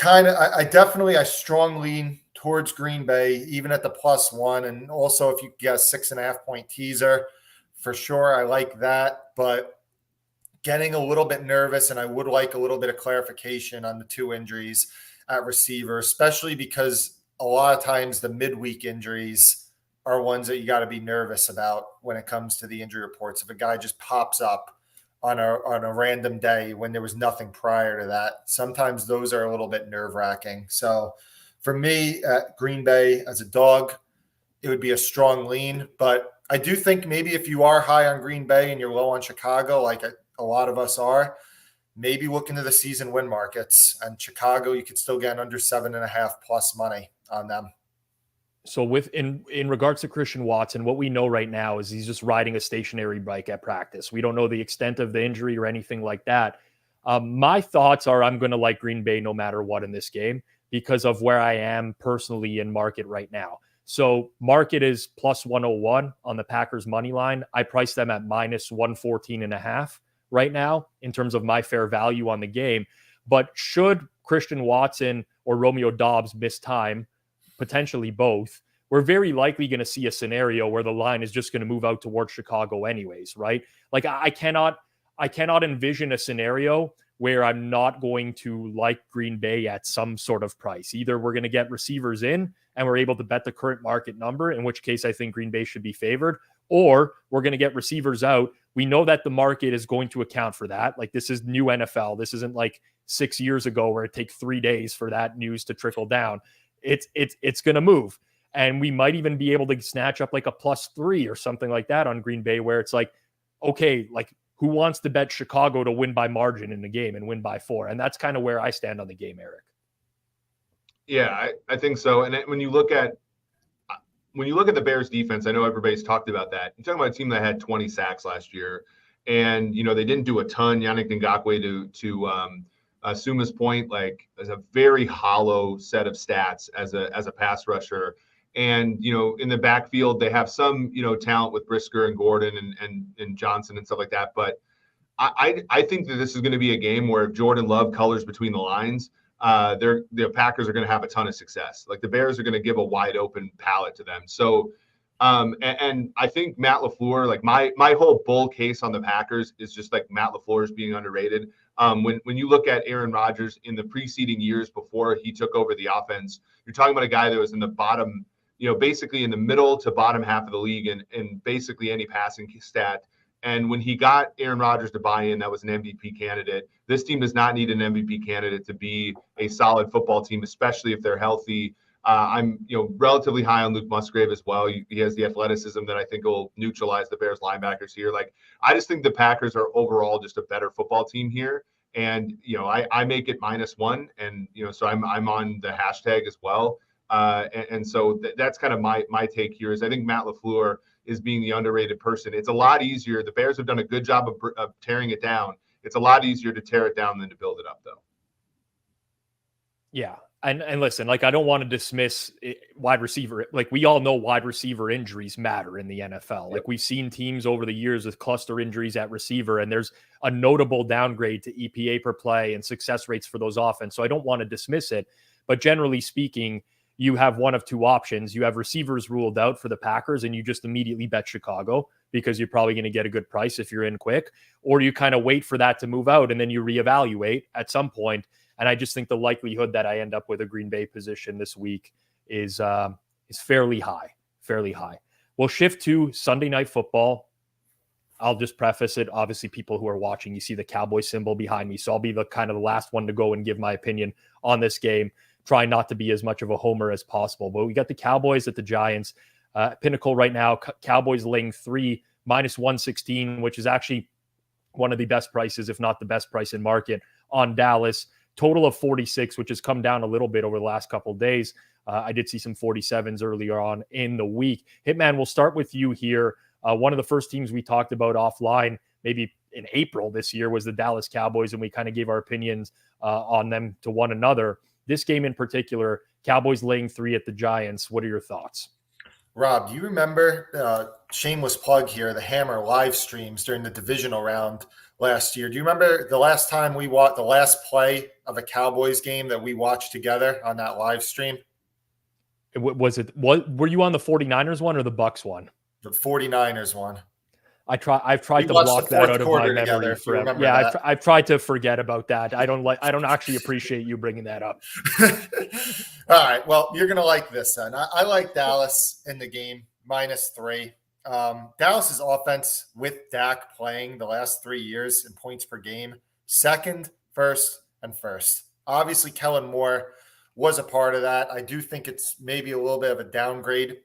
strong lean towards Green Bay, even at the +1. And also, if you get a 6.5 point teaser, for sure, I like that. But getting a little bit nervous, and I would like a little bit of clarification on the 2 injuries at receiver, especially because a lot of times the midweek injuries are ones that you got to be nervous about when it comes to the injury reports. If a guy just pops up on a random day when there was nothing prior to that, sometimes those are a little bit nerve-wracking. So for me, at Green Bay as a dog, it would be a strong lean. But I do think maybe if you are high on Green Bay and you're low on Chicago, like a lot of us are, maybe look into the season win markets. And Chicago, you could still get under 7.5+ money on them. So in regards to Christian Watson, what we know right now is he's just riding a stationary bike at practice. We don't know the extent of the injury or anything like that. My thoughts are I'm going to like Green Bay no matter what in this game because of where I am personally in market right now. So market is +101 on the Packers money line. I price them at -114.5 right now in terms of my fair value on the game. But should Christian Watson or Romeo Dobbs miss time, potentially both, we're very likely going to see a scenario where the line is just going to move out towards Chicago anyways, right? Like I cannot envision a scenario where I'm not going to like Green Bay at some sort of price. Either we're going to get receivers in and we're able to bet the current market number, in which case I think Green Bay should be favored, or we're going to get receivers out. We know that the market is going to account for that. Like, this is new NFL. This isn't like 6 years ago where it takes 3 days for that news to trickle down. It's going to move. And we might even be able to snatch up like a +3 or something like that on Green Bay, where it's like, okay, like, who wants to bet Chicago to win by margin in the game and win by 4? And that's kind of where I stand on the game, Eric. Yeah, I think so. And when you look at the Bears defense, I know everybody's talked about that. You're talking about a team that had 20 sacks last year, and they didn't do a ton. Yannick Ngakoue, to Suma's point, like, there's a very hollow set of stats as a pass rusher. And, in the backfield, they have some, talent with Brisker and Gordon and Johnson and stuff like that. But I think that this is going to be a game where if Jordan Love colors between the lines, the Packers are going to have a ton of success. Like, the Bears are going to give a wide open palette to them. So, and I think Matt LaFleur, like, my whole bull case on the Packers is just like Matt LaFleur is being underrated. When you look at Aaron Rodgers in the preceding years before he took over the offense, you're talking about a guy that was in the bottom, basically in the middle to bottom half of the league and basically any passing stat. And when he got Aaron Rodgers to buy in, that was an MVP candidate. This team does not need an MVP candidate to be a solid football team, especially if they're healthy. I'm, relatively high on Luke Musgrave as well. He has the athleticism that I think will neutralize the Bears linebackers here. Like, I just think the Packers are overall just a better football team here. And, I make it -1. And, so I'm on the hashtag as well. And so that's kind of my take here is I think Matt LaFleur is being the underrated person. It's a lot easier. The Bears have done a good job of tearing it down. It's a lot easier to tear it down than to build it up, though. Yeah. And listen, like, I don't want to dismiss wide receiver. Like, we all know wide receiver injuries matter in the NFL. Like, we've seen teams over the years with cluster injuries at receiver, and there's a notable downgrade to EPA per play and success rates for those offense. So I don't want to dismiss it. But generally speaking, you have one of two options. You have receivers ruled out for the Packers, and you just immediately bet Chicago because you're probably going to get a good price if you're in quick, or you kind of wait for that to move out and then you reevaluate at some point. And I just think the likelihood that I end up with a Green Bay position this week is fairly high. We'll shift to Sunday Night Football. I'll just preface it. Obviously, people who are watching, you see the Cowboy symbol behind me. So I'll be the kind of the last one to go and give my opinion on this game. Try not to be as much of a homer as possible. But we got the Cowboys at the Giants. Pinnacle right now, Cowboys laying 3, -116, which is actually one of the best prices, if not the best price in market on Dallas. Total of 46, which has come down a little bit over the last couple of days. I did see some 47s earlier on in the week. Hitman, we'll start with you here. One of the first teams we talked about offline, maybe in April this year, was the Dallas Cowboys, and we kind of gave our opinions on them to one another. This game in particular, Cowboys laying 3 at the Giants. What are your thoughts? Rob, do you remember, shameless plug here, the Hammer live streams during the divisional round last year? Do you remember the last time we watched the last play of a Cowboys game that we watched together on that live stream? Were you on the 49ers one or the Bucks one? The 49ers one. I've tried to block that out of my memory forever. Yeah, I've tried to forget about that. I don't actually appreciate you bringing that up. All right. Well, you're going to like this then. I like Dallas in the game, -3. Dallas's offense with Dak playing the last 3 years in points per game, second, first, and first. Obviously, Kellen Moore was a part of that. I do think it's maybe a little bit of a downgrade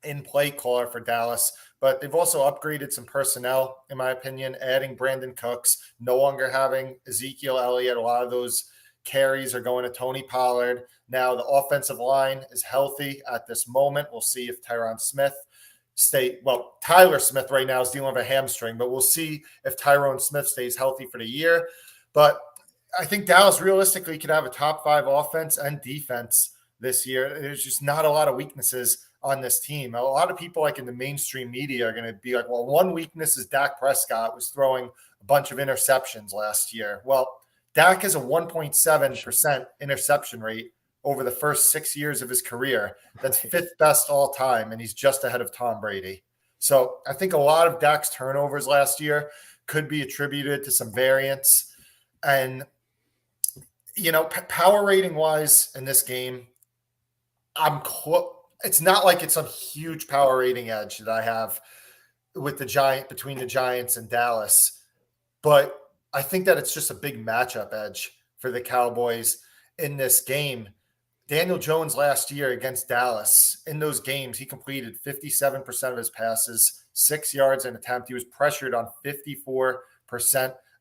in play caller for Dallas, but they've also upgraded some personnel, in my opinion, adding Brandon Cooks, no longer having Ezekiel Elliott. A lot of those carries are going to Tony Pollard. Now the offensive line is healthy at this moment. We'll see if Tyler Smith right now is dealing with a hamstring, but we'll see if Tyrone Smith stays healthy for the year. But I think Dallas realistically could have a top 5 offense and defense this year. There's just not a lot of weaknesses on this team. A lot of people, like in the mainstream media, are going to be like, well, one weakness is Dak Prescott was throwing a bunch of interceptions last year. Well, Dak has a 1.7% interception rate over the first 6 years of his career. That's fifth best all time, and he's just ahead of Tom Brady. So I think a lot of Dak's turnovers last year could be attributed to some variance. And, power rating wise in this game, it's not like it's some huge power rating edge that I have with between the Giants and Dallas, but I think that it's just a big matchup edge for the Cowboys in this game. Daniel Jones last year against Dallas, in those games, he completed 57% of his passes, 6 yards an attempt. He was pressured on 54%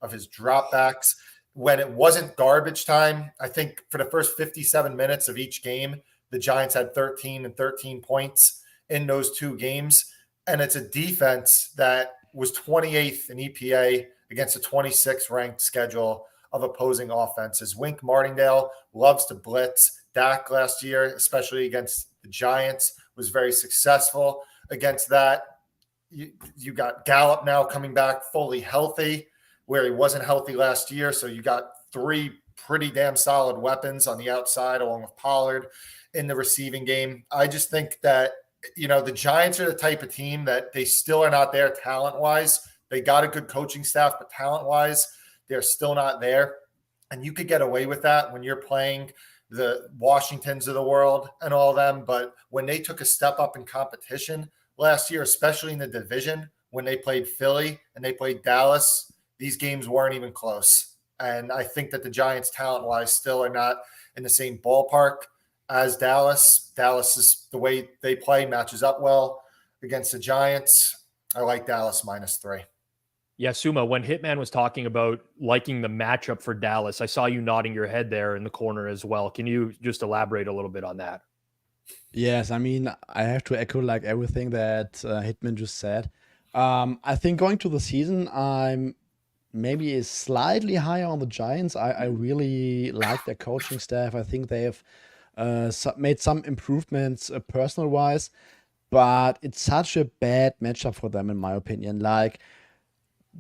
of his dropbacks. When it wasn't garbage time, I think for the first 57 minutes of each game, the Giants had 13 and 13 points in those two games. And it's a defense that was 28th in EPA against a 26th ranked schedule of opposing offenses. Wink Martindale loves to blitz. Dak last year, especially against the Giants, was very successful against that. You got Gallup now coming back fully healthy, where he wasn't healthy last year. So you got three pretty damn solid weapons on the outside, along with Pollard in the receiving game. I just think that, the Giants are the type of team that they still are not there talent-wise. They got a good coaching staff, but talent-wise, they're still not there. And you could get away with that when you're playing the Washingtons of the world and all of them. But when they took a step up in competition last year, especially in the division, when they played Philly and they played Dallas, these games weren't even close. And I think that the Giants talent-wise still are not in the same ballpark as Dallas. Dallas is the way they play matches up well against the Giants. I like Dallas -3. Yeah, Suma, when Hitman was talking about liking the matchup for Dallas, I saw you nodding your head there in the corner as well. Can you just elaborate a little bit on that? Yes, I mean, I have to echo like everything that Hitman just said. I think going to the season, I'm maybe slightly higher on the Giants. I really like their coaching staff. I think they have made some improvements personal-wise, but it's such a bad matchup for them, in my opinion. Like,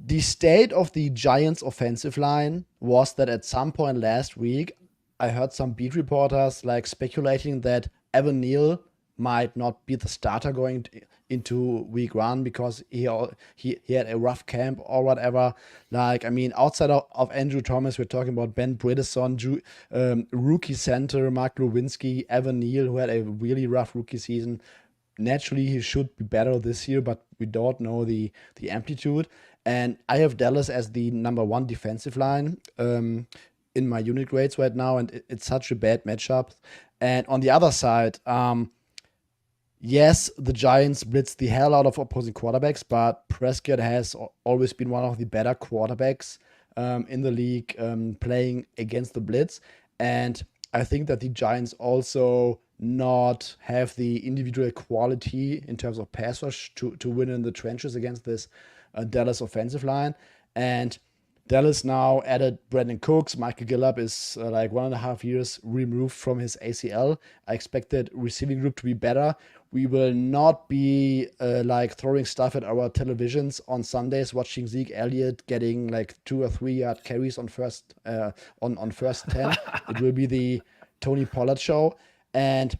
the state of the Giants' offensive line was that at some point last week, I heard some beat reporters like speculating that Evan Neal might not be the starter going into week 1 because he had a rough camp or whatever. Like, I mean, outside of Andrew Thomas, we're talking about Ben Bredesen, rookie center Mark Lewinsky, Evan Neal, who had a really rough rookie season. Naturally, he should be better this year, but we don't know the amplitude. And I have Dallas as the number 1 defensive line in my unit grades right now, and it's such a bad matchup. And on the other side, yes, the Giants blitz the hell out of opposing quarterbacks, but Prescott has always been one of the better quarterbacks in the league playing against the blitz. And I think that the Giants also not have the individual quality in terms of pass rush to win in the trenches against this Dallas offensive line. And Dallas now added Brandon Cooks. Michael Gallup is like 1.5 years removed from his ACL. I expected receiving group to be better. We will not be like throwing stuff at our televisions on Sundays, watching Zeke Elliott getting like 2 or 3 yard carries on first 10. It will be the Tony Pollard show. And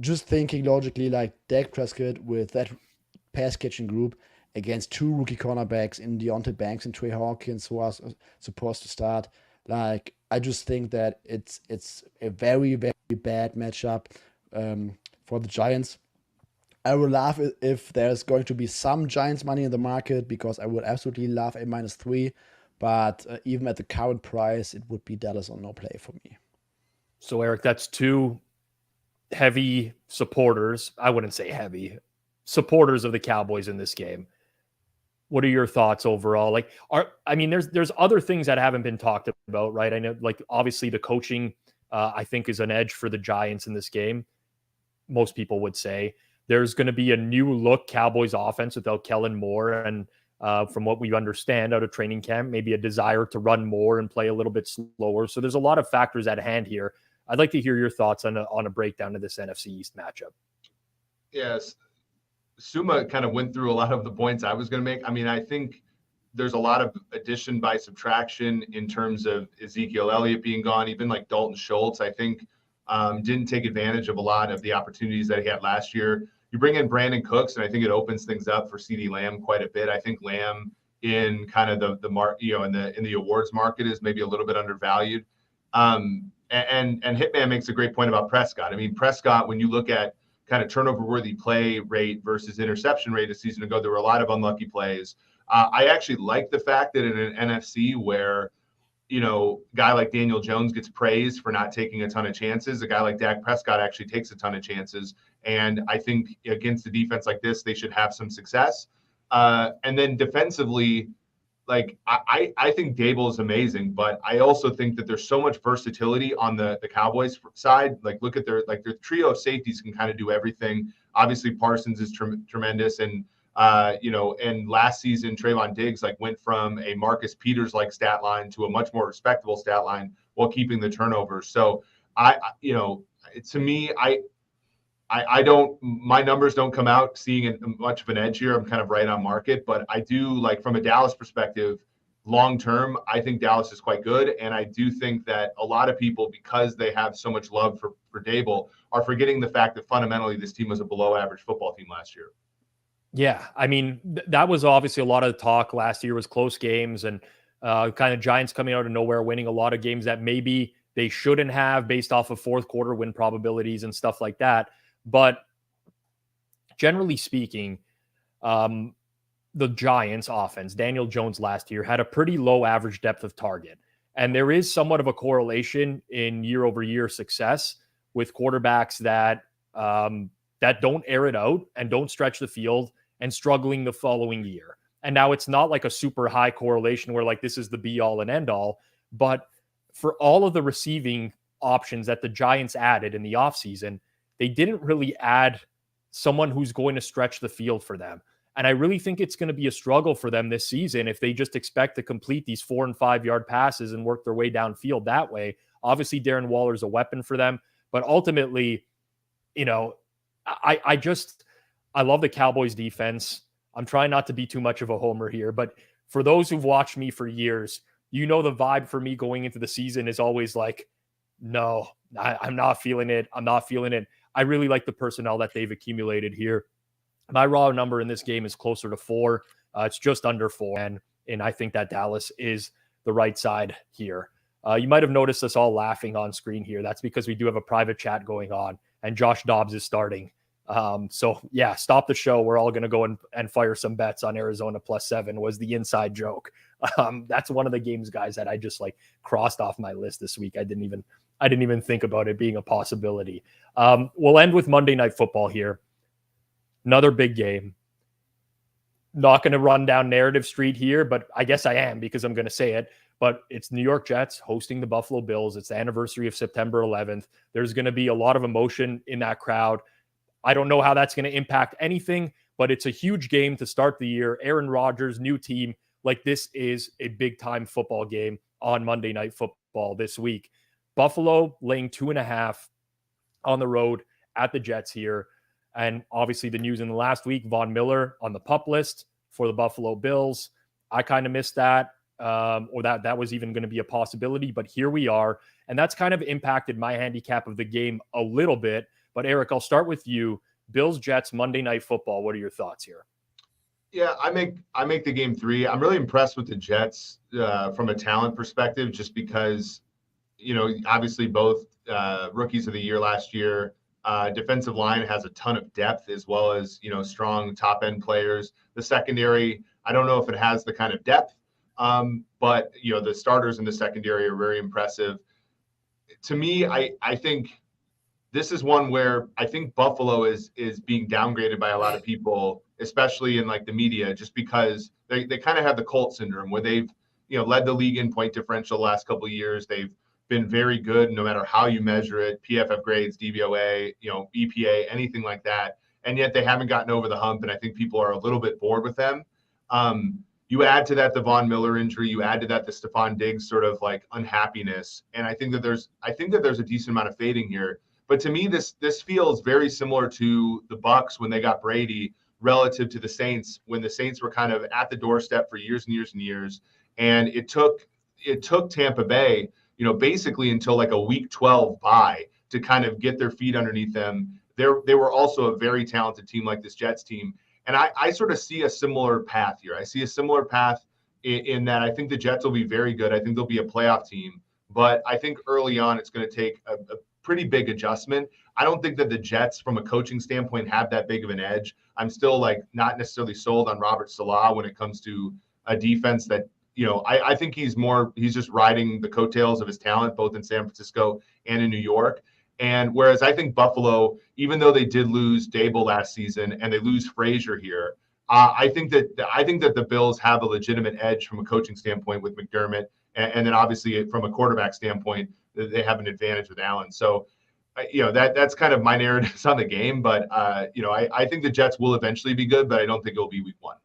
just thinking logically, like Dak Prescott with that pass catching group against 2 rookie cornerbacks in Deontay Banks and Trey Hawkins, who are supposed to start. Like, I just think that it's a very, very bad matchup for the Giants. I will laugh if there's going to be some Giants money in the market, because I would absolutely love a -3. But even at the current price, it would be Dallas or no play for me. So, Eric, that's 2 heavy supporters. I wouldn't say heavy supporters of the Cowboys in this game. What are your thoughts overall? Like, there's other things that haven't been talked about, right? I know, like, obviously the coaching, I think, is an edge for the Giants in this game. Most people would say there's going to be a new look Cowboys offense without Kellen Moore. And from what we understand out of training camp, maybe a desire to run more and play a little bit slower. So there's a lot of factors at hand here. I'd like to hear your thoughts on a breakdown of this NFC East matchup. Yes. Suma kind of went through a lot of the points I was going to make. I mean, I think there's a lot of addition by subtraction in terms of Ezekiel Elliott being gone, even like Dalton Schultz. I think didn't take advantage of a lot of the opportunities that he had last year. You bring in Brandon Cooks, and I think it opens things up for CeeDee Lamb quite a bit. I think Lamb in kind of the in the awards market is maybe a little bit undervalued. And Hitman makes a great point about Prescott. I mean, Prescott, when you look at kind of turnover worthy play rate versus interception rate a season ago, there were a lot of unlucky plays. I actually like the fact that in an NFC where, a guy like Daniel Jones gets praised for not taking a ton of chances, a guy like Dak Prescott actually takes a ton of chances. And I think against a defense like this, they should have some success. And then defensively, like I think Dable is amazing, but I also think that there's so much versatility on the Cowboys side. Like look at their trio of safeties can kind of do everything. Obviously Parsons is tremendous. And, and last season, Trayvon Diggs went from a Marcus Peters stat line to a much more respectable stat line while keeping the turnovers. So to me, I don't, my numbers don't come out seeing much of an edge here. I'm kind of right on market, but I do from a Dallas perspective, long term, I think Dallas is quite good. And I do think that a lot of people, because they have so much love for Dable, are forgetting the fact that fundamentally this team was a below average football team last year. Yeah. I mean, that was obviously a lot of the talk last year was close games and kind of Giants coming out of nowhere, winning a lot of games that maybe they shouldn't have based off of fourth quarter win probabilities and stuff like that. But generally speaking, the Giants offense, Daniel Jones last year had a pretty low average depth of target. And there is somewhat of a correlation in year over year success with quarterbacks that don't air it out and don't stretch the field and struggling the following year. And now it's not like a super high correlation where this is the be all and end all, but for all of the receiving options that the Giants added in the offseason, they didn't really add someone who's going to stretch the field for them. And I really think it's going to be a struggle for them this season if they just expect to complete these 4 and 5 yard passes and work their way downfield that way. Obviously, Darren Waller's a weapon for them, but ultimately, I love the Cowboys defense. I'm trying not to be too much of a homer here, but for those who've watched me for years, the vibe for me going into the season is always no, I'm not feeling it. I'm not feeling it. I really like the personnel that they've accumulated here. My raw number in this game is closer to 4. It's just under 4. And I think that Dallas is the right side here. You might have noticed us all laughing on screen here. That's because we do have a private chat going on and Josh Dobbs is starting. So yeah, stop the show. We're all going to go and fire some bets on Arizona +7 was the inside joke. That's one of the games, guys, that I just crossed off my list this week. I didn't even think about it being a possibility. We'll end with Monday Night Football here. Another big game. Not going to run down narrative street here, but I guess I am because I'm going to say it. But it's New York Jets hosting the Buffalo Bills. It's the anniversary of September 11th. There's going to be a lot of emotion in that crowd. I don't know how that's going to impact anything, but it's a huge game to start the year. Aaron Rodgers, new team. This is a big-time football game on Monday Night Football this week. Buffalo laying 2.5 on the road at the Jets here. And obviously the news in the last week, Von Miller on the PUP list for the Buffalo Bills. I kind of missed that, or that was even going to be a possibility, but here we are. And that's kind of impacted my handicap of the game a little bit. But Eric, I'll start with you. Bills, Jets, Monday Night Football. What are your thoughts here? Yeah, I make the game 3. I'm really impressed with the Jets from a talent perspective, just because, obviously both rookies of the year last year. Defensive line has a ton of depth as well as, strong top end players. The secondary, I don't know if it has the kind of depth, but, the starters in the secondary are very impressive. To me, I think this is one where I think Buffalo is being downgraded by a lot of people, especially in the media, just because they kind of have the Colts syndrome where they've, led the league in point differential the last couple of years. They've been very good no matter how you measure it, PFF grades, DVOA, EPA, anything like that. And yet they haven't gotten over the hump. And I think people are a little bit bored with them. You add to that the Von Miller injury, you add to that the Stephon Diggs sort of unhappiness. And I think that there's a decent amount of fading here. But to me, this feels very similar to the Bucs when they got Brady relative to the Saints, when the Saints were kind of at the doorstep for years and years and years. And it took Tampa Bay, basically until a week 12 bye to kind of get their feet underneath them. They were also a very talented team like this Jets team. And I sort of see a similar path here. I see a similar path in that I think the Jets will be very good. I think they'll be a playoff team. But I think early on it's going to take a pretty big adjustment. I don't think that the Jets, from a coaching standpoint, have that big of an edge. I'm still not necessarily sold on Robert Saleh when it comes to a defense that, I think he's just riding the coattails of his talent, both in San Francisco and in New York. And whereas I think Buffalo, even though they did lose Dable last season and they lose Frazier here, I think that the Bills have a legitimate edge from a coaching standpoint with McDermott, and then obviously from a quarterback standpoint, they have an advantage with Allen. So, that's kind of my narratives on the game. But I think the Jets will eventually be good, but I don't think it'll be week 1.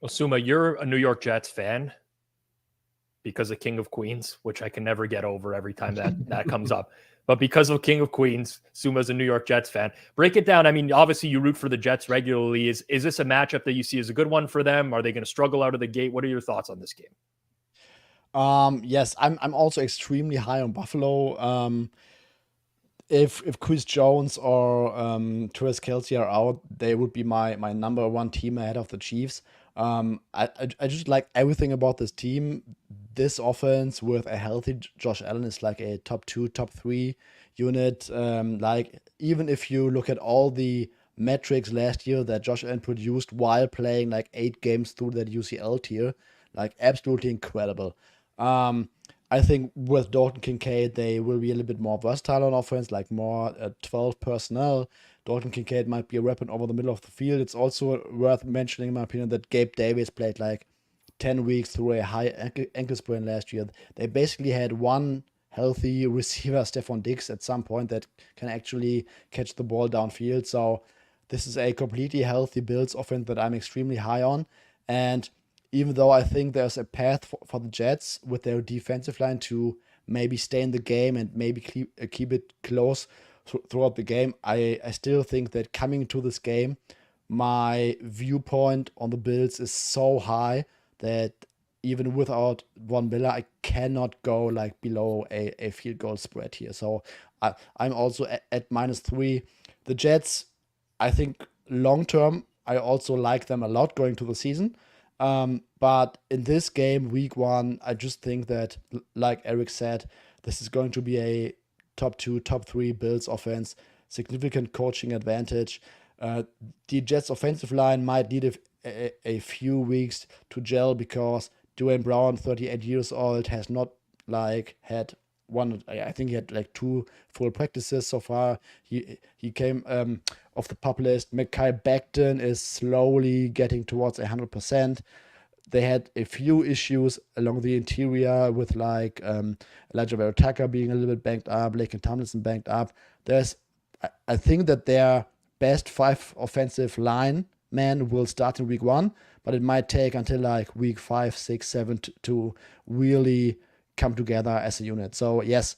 Well, Suma, you're a New York Jets fan because of King of Queens, which I can never get over every time that comes up. But because of King of Queens, Suma's a New York Jets fan. Break it down. I mean, obviously you root for the Jets regularly. Is this a matchup that you see as a good one for them? Are they going to struggle out of the gate? What are your thoughts on this game? Yes, I'm also extremely high on Buffalo. If Chris Jones or Travis Kelce are out, they would be my number one team ahead of the Chiefs. I just like everything about this team. This offense with a healthy Josh Allen is like a top 2, top 3 unit. Even if you look at all the metrics last year that Josh Allen produced while playing 8 games through that UCL tier, absolutely incredible. I think with Dalton Kincaid, they will be a little bit more versatile on offense, more 12 personnel. Dalton Kincaid might be a weapon over the middle of the field. It's also worth mentioning, in my opinion, that Gabe Davis played 10 weeks through a high ankle sprain last year. They basically had one healthy receiver, Stephon Diggs, at some point that can actually catch the ball downfield. So this is a completely healthy Bills offense that I'm extremely high on. And even though I think there's a path for the Jets with their defensive line to maybe stay in the game and maybe keep it close throughout the game, I still think that coming to this game, my viewpoint on the Bills is so high that even without Von Miller, I cannot go below a field goal spread here. So I'm also at -3. The Jets, I think long term, I also like them a lot going to the season. But in this game, week 1, I just think that, like Eric said, this is going to be a top 2, top 3 Bills offense, significant coaching advantage. The Jets offensive line might need a few weeks to gel because Dwayne Brown, 38 years old, has not had one. I think he had 2 full practices so far. He came off the PUP list. Mekhi Becton is slowly getting towards 100%. They had a few issues along the interior with Elijah Vera Tucker being a little bit banged up, Laken Tomlinson banged up. I think that their best 5 offensive linemen will start in week 1, but it might take until week 5, 6, 7 to really come together as a unit. So yes,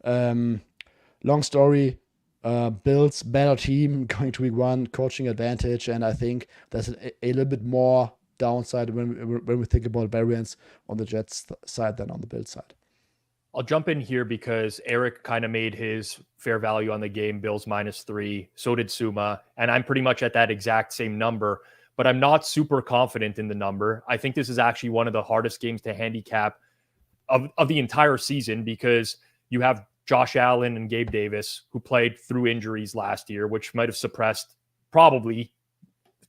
long story, Bills better team going to week 1, coaching advantage, and I think there's a little bit more downside when we think about variance on the Jets side than on the Bills side. I'll jump in here because Eric kind of made his fair value on the game, Bills -3. So did Suma. And I'm pretty much at that exact same number, but I'm not super confident in the number. I think this is actually one of the hardest games to handicap of the entire season because you have Josh Allen and Gabe Davis who played through injuries last year, which might have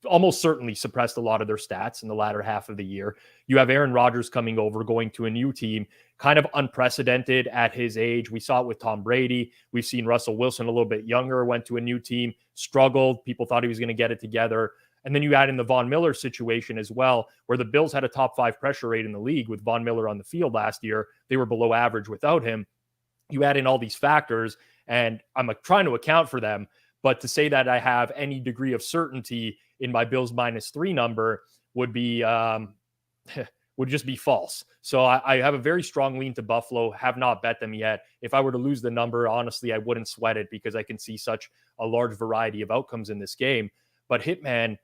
almost certainly suppressed a lot of their stats in the latter half of the year. You have Aaron Rodgers coming over, going to a new team, kind of unprecedented at his age. We saw it with Tom Brady. We've seen Russell Wilson a little bit younger, went to a new team, struggled. People thought he was going to get it together. And then you add in the Von Miller situation as well, where the Bills had a top 5 pressure rate in the league with Von Miller on the field last year. They were below average without him. You add in all these factors, and I'm trying to account for them. But to say that I have any degree of certainty in my Bills -3 number would be would just be false. So I have a very strong lean to Buffalo, have not bet them yet. If I were to lose the number, honestly, I wouldn't sweat it because I can see such a large variety of outcomes in this game. But Hitman,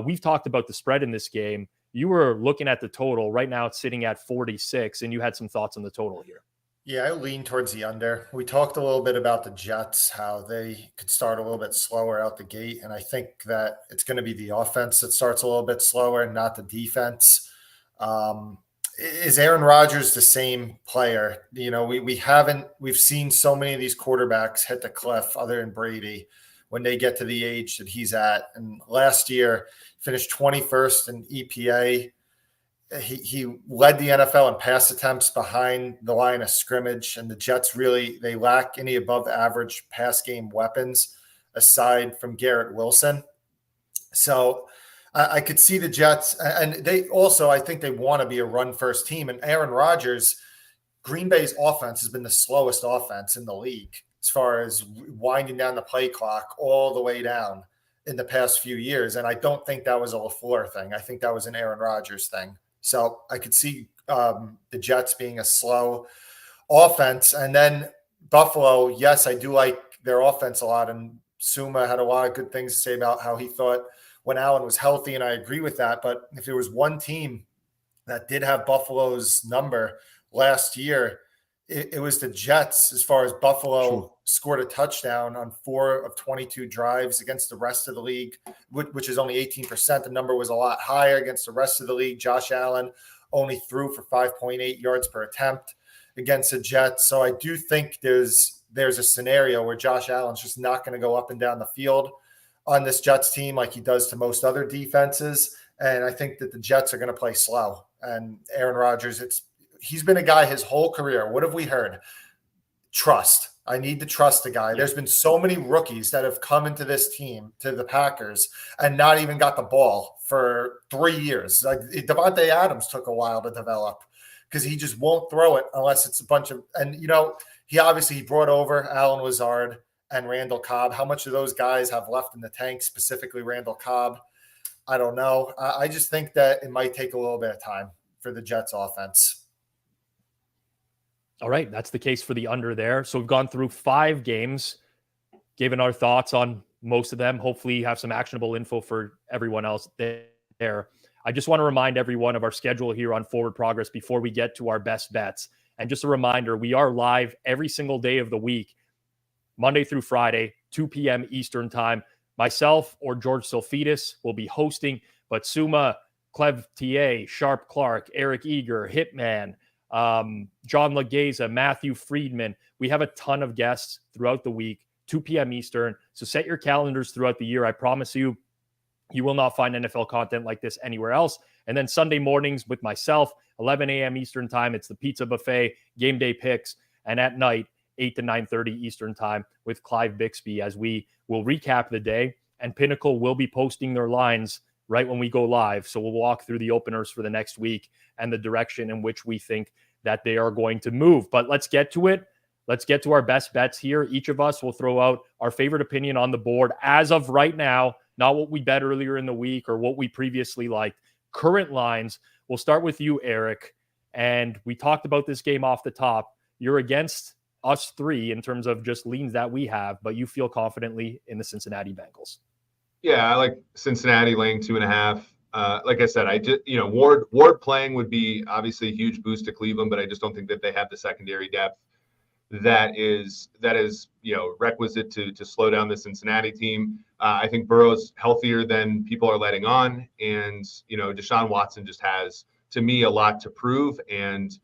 we've talked about the spread in this game. You were looking at the total. Right now it's sitting at 46, and you had some thoughts on the total here. Yeah, I lean towards the under. We talked a little bit about the Jets, how they could start a little bit slower out the gate. And I think that it's going to be the offense that starts a little bit slower, not the defense. Is Aaron Rodgers the same player? You know, we've seen so many of these quarterbacks hit the cliff other than Brady when they get to the age that he's at. And last year finished 21st in EPA. He led the NFL in pass attempts behind the line of scrimmage, and the Jets really they lack any above average pass game weapons aside from Garrett Wilson. So I could see the Jets, and they also I think they want to be a run first team. And Aaron Rodgers, Green Bay's offense has been the slowest offense in the league as far as winding down the play clock all the way down in the past few years. And I don't think that was a LaFleur thing. I think that was an Aaron Rodgers thing. So I could see the Jets being a slow offense. And then Buffalo, yes, I do like their offense a lot. And Suma had a lot of good things to say about how he thought when Allen was healthy, and I agree with that. But if there was one team that did have Buffalo's number last year, it was the Jets. As far as Buffalo scored a touchdown on 4 of 22 drives against the rest of the league, which is only 18%. The number was a lot higher against the rest of the league. Josh Allen only threw for 5.8 yards per attempt against the Jets. So I do think there's a scenario where Josh Allen's just not going to go up and down the field on this Jets team like he does to most other defenses. And I think that the Jets are going to play slow. And Aaron Rodgers, he's been a guy his whole career. What have we heard? Trust. I need to trust the guy. There's been so many rookies that have come into this team, to the Packers, and not even got the ball for 3 years. Like Devontae Adams took a while to develop because he just won't throw it unless it's a bunch of – and, you know, he brought over Allen Lazard and Randall Cobb. How much of those guys have left in the tank, specifically Randall Cobb? I don't know. I just think that it might take a little bit of time for the Jets offense. All right, that's the case for the under there. So we've gone through 5 games, given our thoughts on most of them. Hopefully you have some actionable info for everyone else there. I just want to remind everyone of our schedule here on Forward Progress before we get to our best bets. And just a reminder, we are live every single day of the week, Monday through Friday, 2 p.m. Eastern time. Myself or George Sulfidis will be hosting, but Suma, Clev TA, Sharp Clark, Eric Eager, Hitman, John Legeza, Matthew Friedman. We have a ton of guests throughout the week, 2 p.m. Eastern. So set your calendars throughout the year. I promise you, you will not find NFL content like this anywhere else. And then Sunday mornings with myself, 11 a.m. Eastern time, it's the pizza buffet, game day picks. And at night, 8 to 9:30 Eastern time with Clive Bixby, as we will recap the day. And Pinnacle will be posting their lines right when we go live. So we'll walk through the openers for the next week and the direction in which we think that they are going to move. But let's get to it. Let's get to our best bets here. Each of us will throw out our favorite opinion on the board as of right now, not what we bet earlier in the week or what we previously liked. Current lines. We'll start with you, Eric. And we talked about this game off the top. You're against us 3 in terms of just leans that we have, but you feel confidently in the Cincinnati Bengals. Yeah, I like Cincinnati laying 2.5. Like I said, Ward playing would be obviously a huge boost to Cleveland, but I just don't think that they have the secondary depth that is requisite to slow down the Cincinnati team. I think Burrow's healthier than people are letting on, and Deshaun Watson just has, to me, a lot to prove, and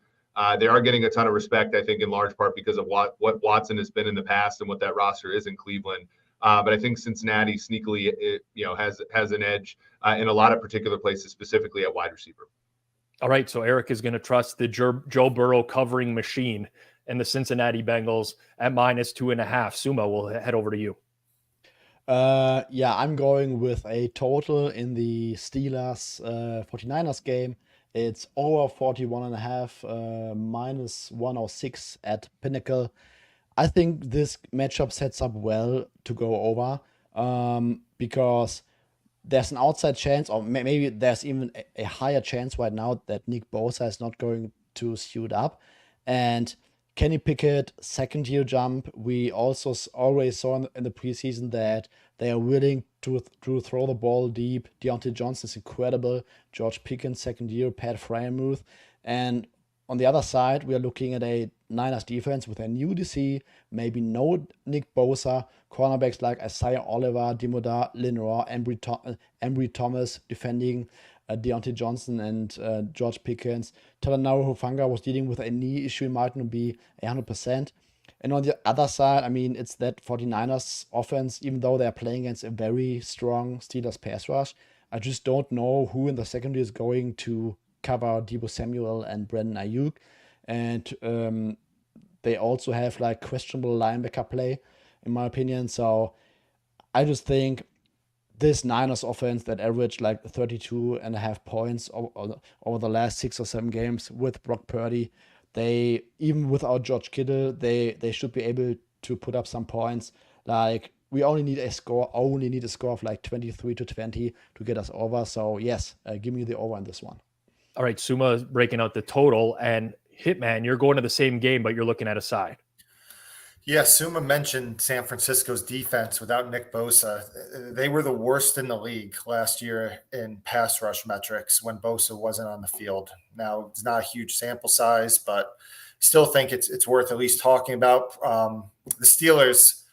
they are getting a ton of respect, I think, in large part because of what Watson has been in the past and what that roster is in Cleveland. But I think Cincinnati sneakily, has an edge in a lot of particular places, specifically at wide receiver. All right, so Eric is going to trust the Joe Burrow covering machine and the Cincinnati Bengals at -2.5. Suma, we'll head over to you. Yeah, I'm going with a total in the Steelers 49ers game. It's over 41.5, -106 at Pinnacle. I think this matchup sets up well to go over because there's an outside chance, or maybe there's even a higher chance right now that Nick Bosa is not going to suit up. And Kenny Pickett, second-year jump. We also always saw in the preseason that they are willing to throw the ball deep. Deontay Johnson is incredible. George Pickens, second year. Pat Freiermuth. And on the other side, we are looking at a Niners defense with a new DC, maybe no Nick Bosa, cornerbacks like Isaiah Oliver, Demoda, Lenoir, Embry Thomas defending Deontay Johnson and George Pickens. Talanoa Hufanga was dealing with a knee issue, it might not be 100%. And on the other side, I mean, it's that 49ers offense, even though they're playing against a very strong Steelers pass rush, I just don't know who in the secondary is going to cover Deebo Samuel and Brandon Ayuk. And they also have like questionable linebacker play, in my opinion. So I just think this Niners offense that averaged like 32.5 points over the last 6 or 7 games with Brock Purdy, they, even without George Kittle, they should be able to put up some points. Like, we only need a score of like 23-20 to get us over. So yes, give me the over in this one. All right, Suma is breaking out the total, and Hitman, you're going to the same game, but you're looking at a side. Yeah, Suma mentioned San Francisco's defense without Nick Bosa. They were the worst in the league last year in pass rush metrics when Bosa wasn't on the field. Now, it's not a huge sample size, but still think it's worth at least talking about. The Steelers,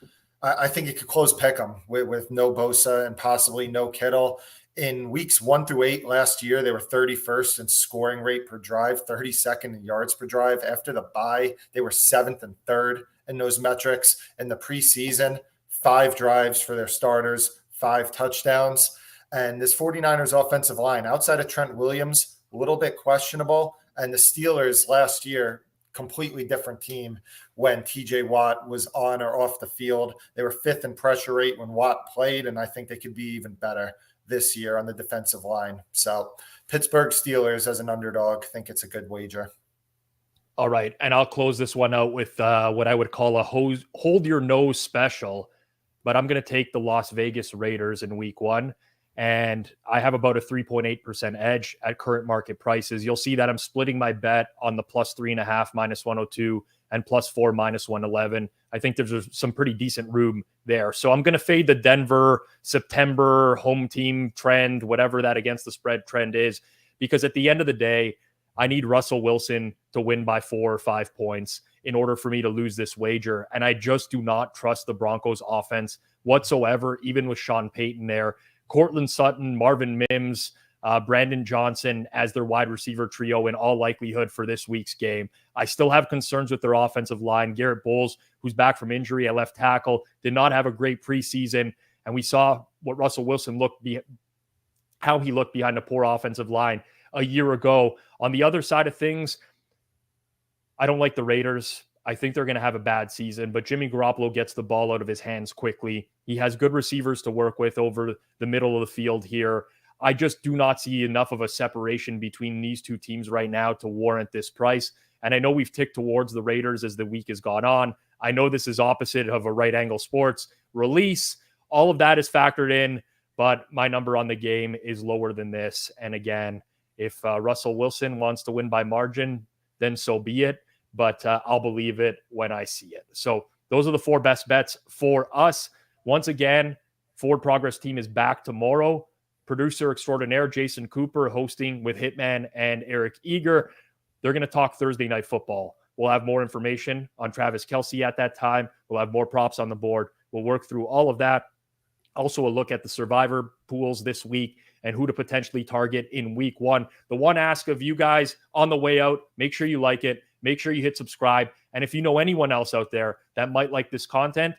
I think it could close pick'em with no Bosa and possibly no Kittle. In weeks 1 through 8 last year, they were 31st in scoring rate per drive, 32nd in yards per drive. After the bye, they were 7th and 3rd in those metrics. In the preseason, 5 drives for their starters, 5 touchdowns. And this 49ers offensive line, outside of Trent Williams, a little bit questionable. And the Steelers last year, completely different team when TJ Watt was on or off the field. They were 5th in pressure rate when Watt played, and I think they could be even better this year on the defensive line. So Pittsburgh Steelers as an underdog, I think it's a good wager. All right. And I'll close this one out with what I would call a hold your nose special, but I'm going to take the Las Vegas Raiders in week 1. And I have about a 3.8% edge at current market prices. You'll see that I'm splitting my bet on the plus 3.5 minus 102 and plus 4 minus 111. I think there's some pretty decent room there. So I'm going to fade the Denver September home team trend, whatever that against the spread trend is, because at the end of the day, I need Russell Wilson to win by 4 or 5 points in order for me to lose this wager. And I just do not trust the Broncos offense whatsoever, even with Sean Payton there. Cortland Sutton, Marvin Mims, Brandon Johnson as their wide receiver trio in all likelihood for this week's game. I still have concerns with their offensive line. Garrett Bowles, who's back from injury at left tackle, did not have a great preseason. And we saw what Russell Wilson how he looked behind a poor offensive line a year ago. On the other side of things, I don't like the Raiders. I think they're going to have a bad season, but Jimmy Garoppolo gets the ball out of his hands quickly. He has good receivers to work with over the middle of the field here. I just do not see enough of a separation between these two teams right now to warrant this price. And I know we've ticked towards the Raiders as the week has gone on. I know this is opposite of a Right Angle Sports release. All of that is factored in, but my number on the game is lower than this. And again, if Russell Wilson wants to win by margin, then so be it. But I'll believe it when I see it. So those are the 4 best bets for us. Once again, Forward Progress team is back tomorrow. Producer extraordinaire Jason Cooper hosting with Hitman and Eric Eager. They're going to talk Thursday Night Football. We'll have more information on Travis Kelce at that time. We'll have more props on the board. We'll work through all of that. Also a look at the survivor pools this week and who to potentially target in week 1. The one ask of you guys on the way out, make sure you like it. Make sure you hit subscribe. And if you know anyone else out there that might like this content,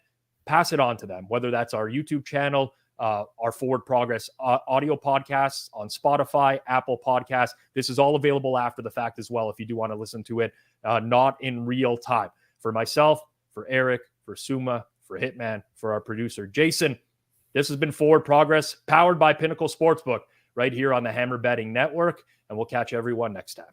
pass it on to them, whether that's our YouTube channel, our Forward Progress audio podcasts on Spotify, Apple Podcasts. This is all available after the fact as well if you do want to listen to it, not in real time. For myself, for Eric, for Suma, for Hitman, for our producer, Jason, this has been Forward Progress, powered by Pinnacle Sportsbook, right here on the Hammer Betting Network. And we'll catch everyone next time.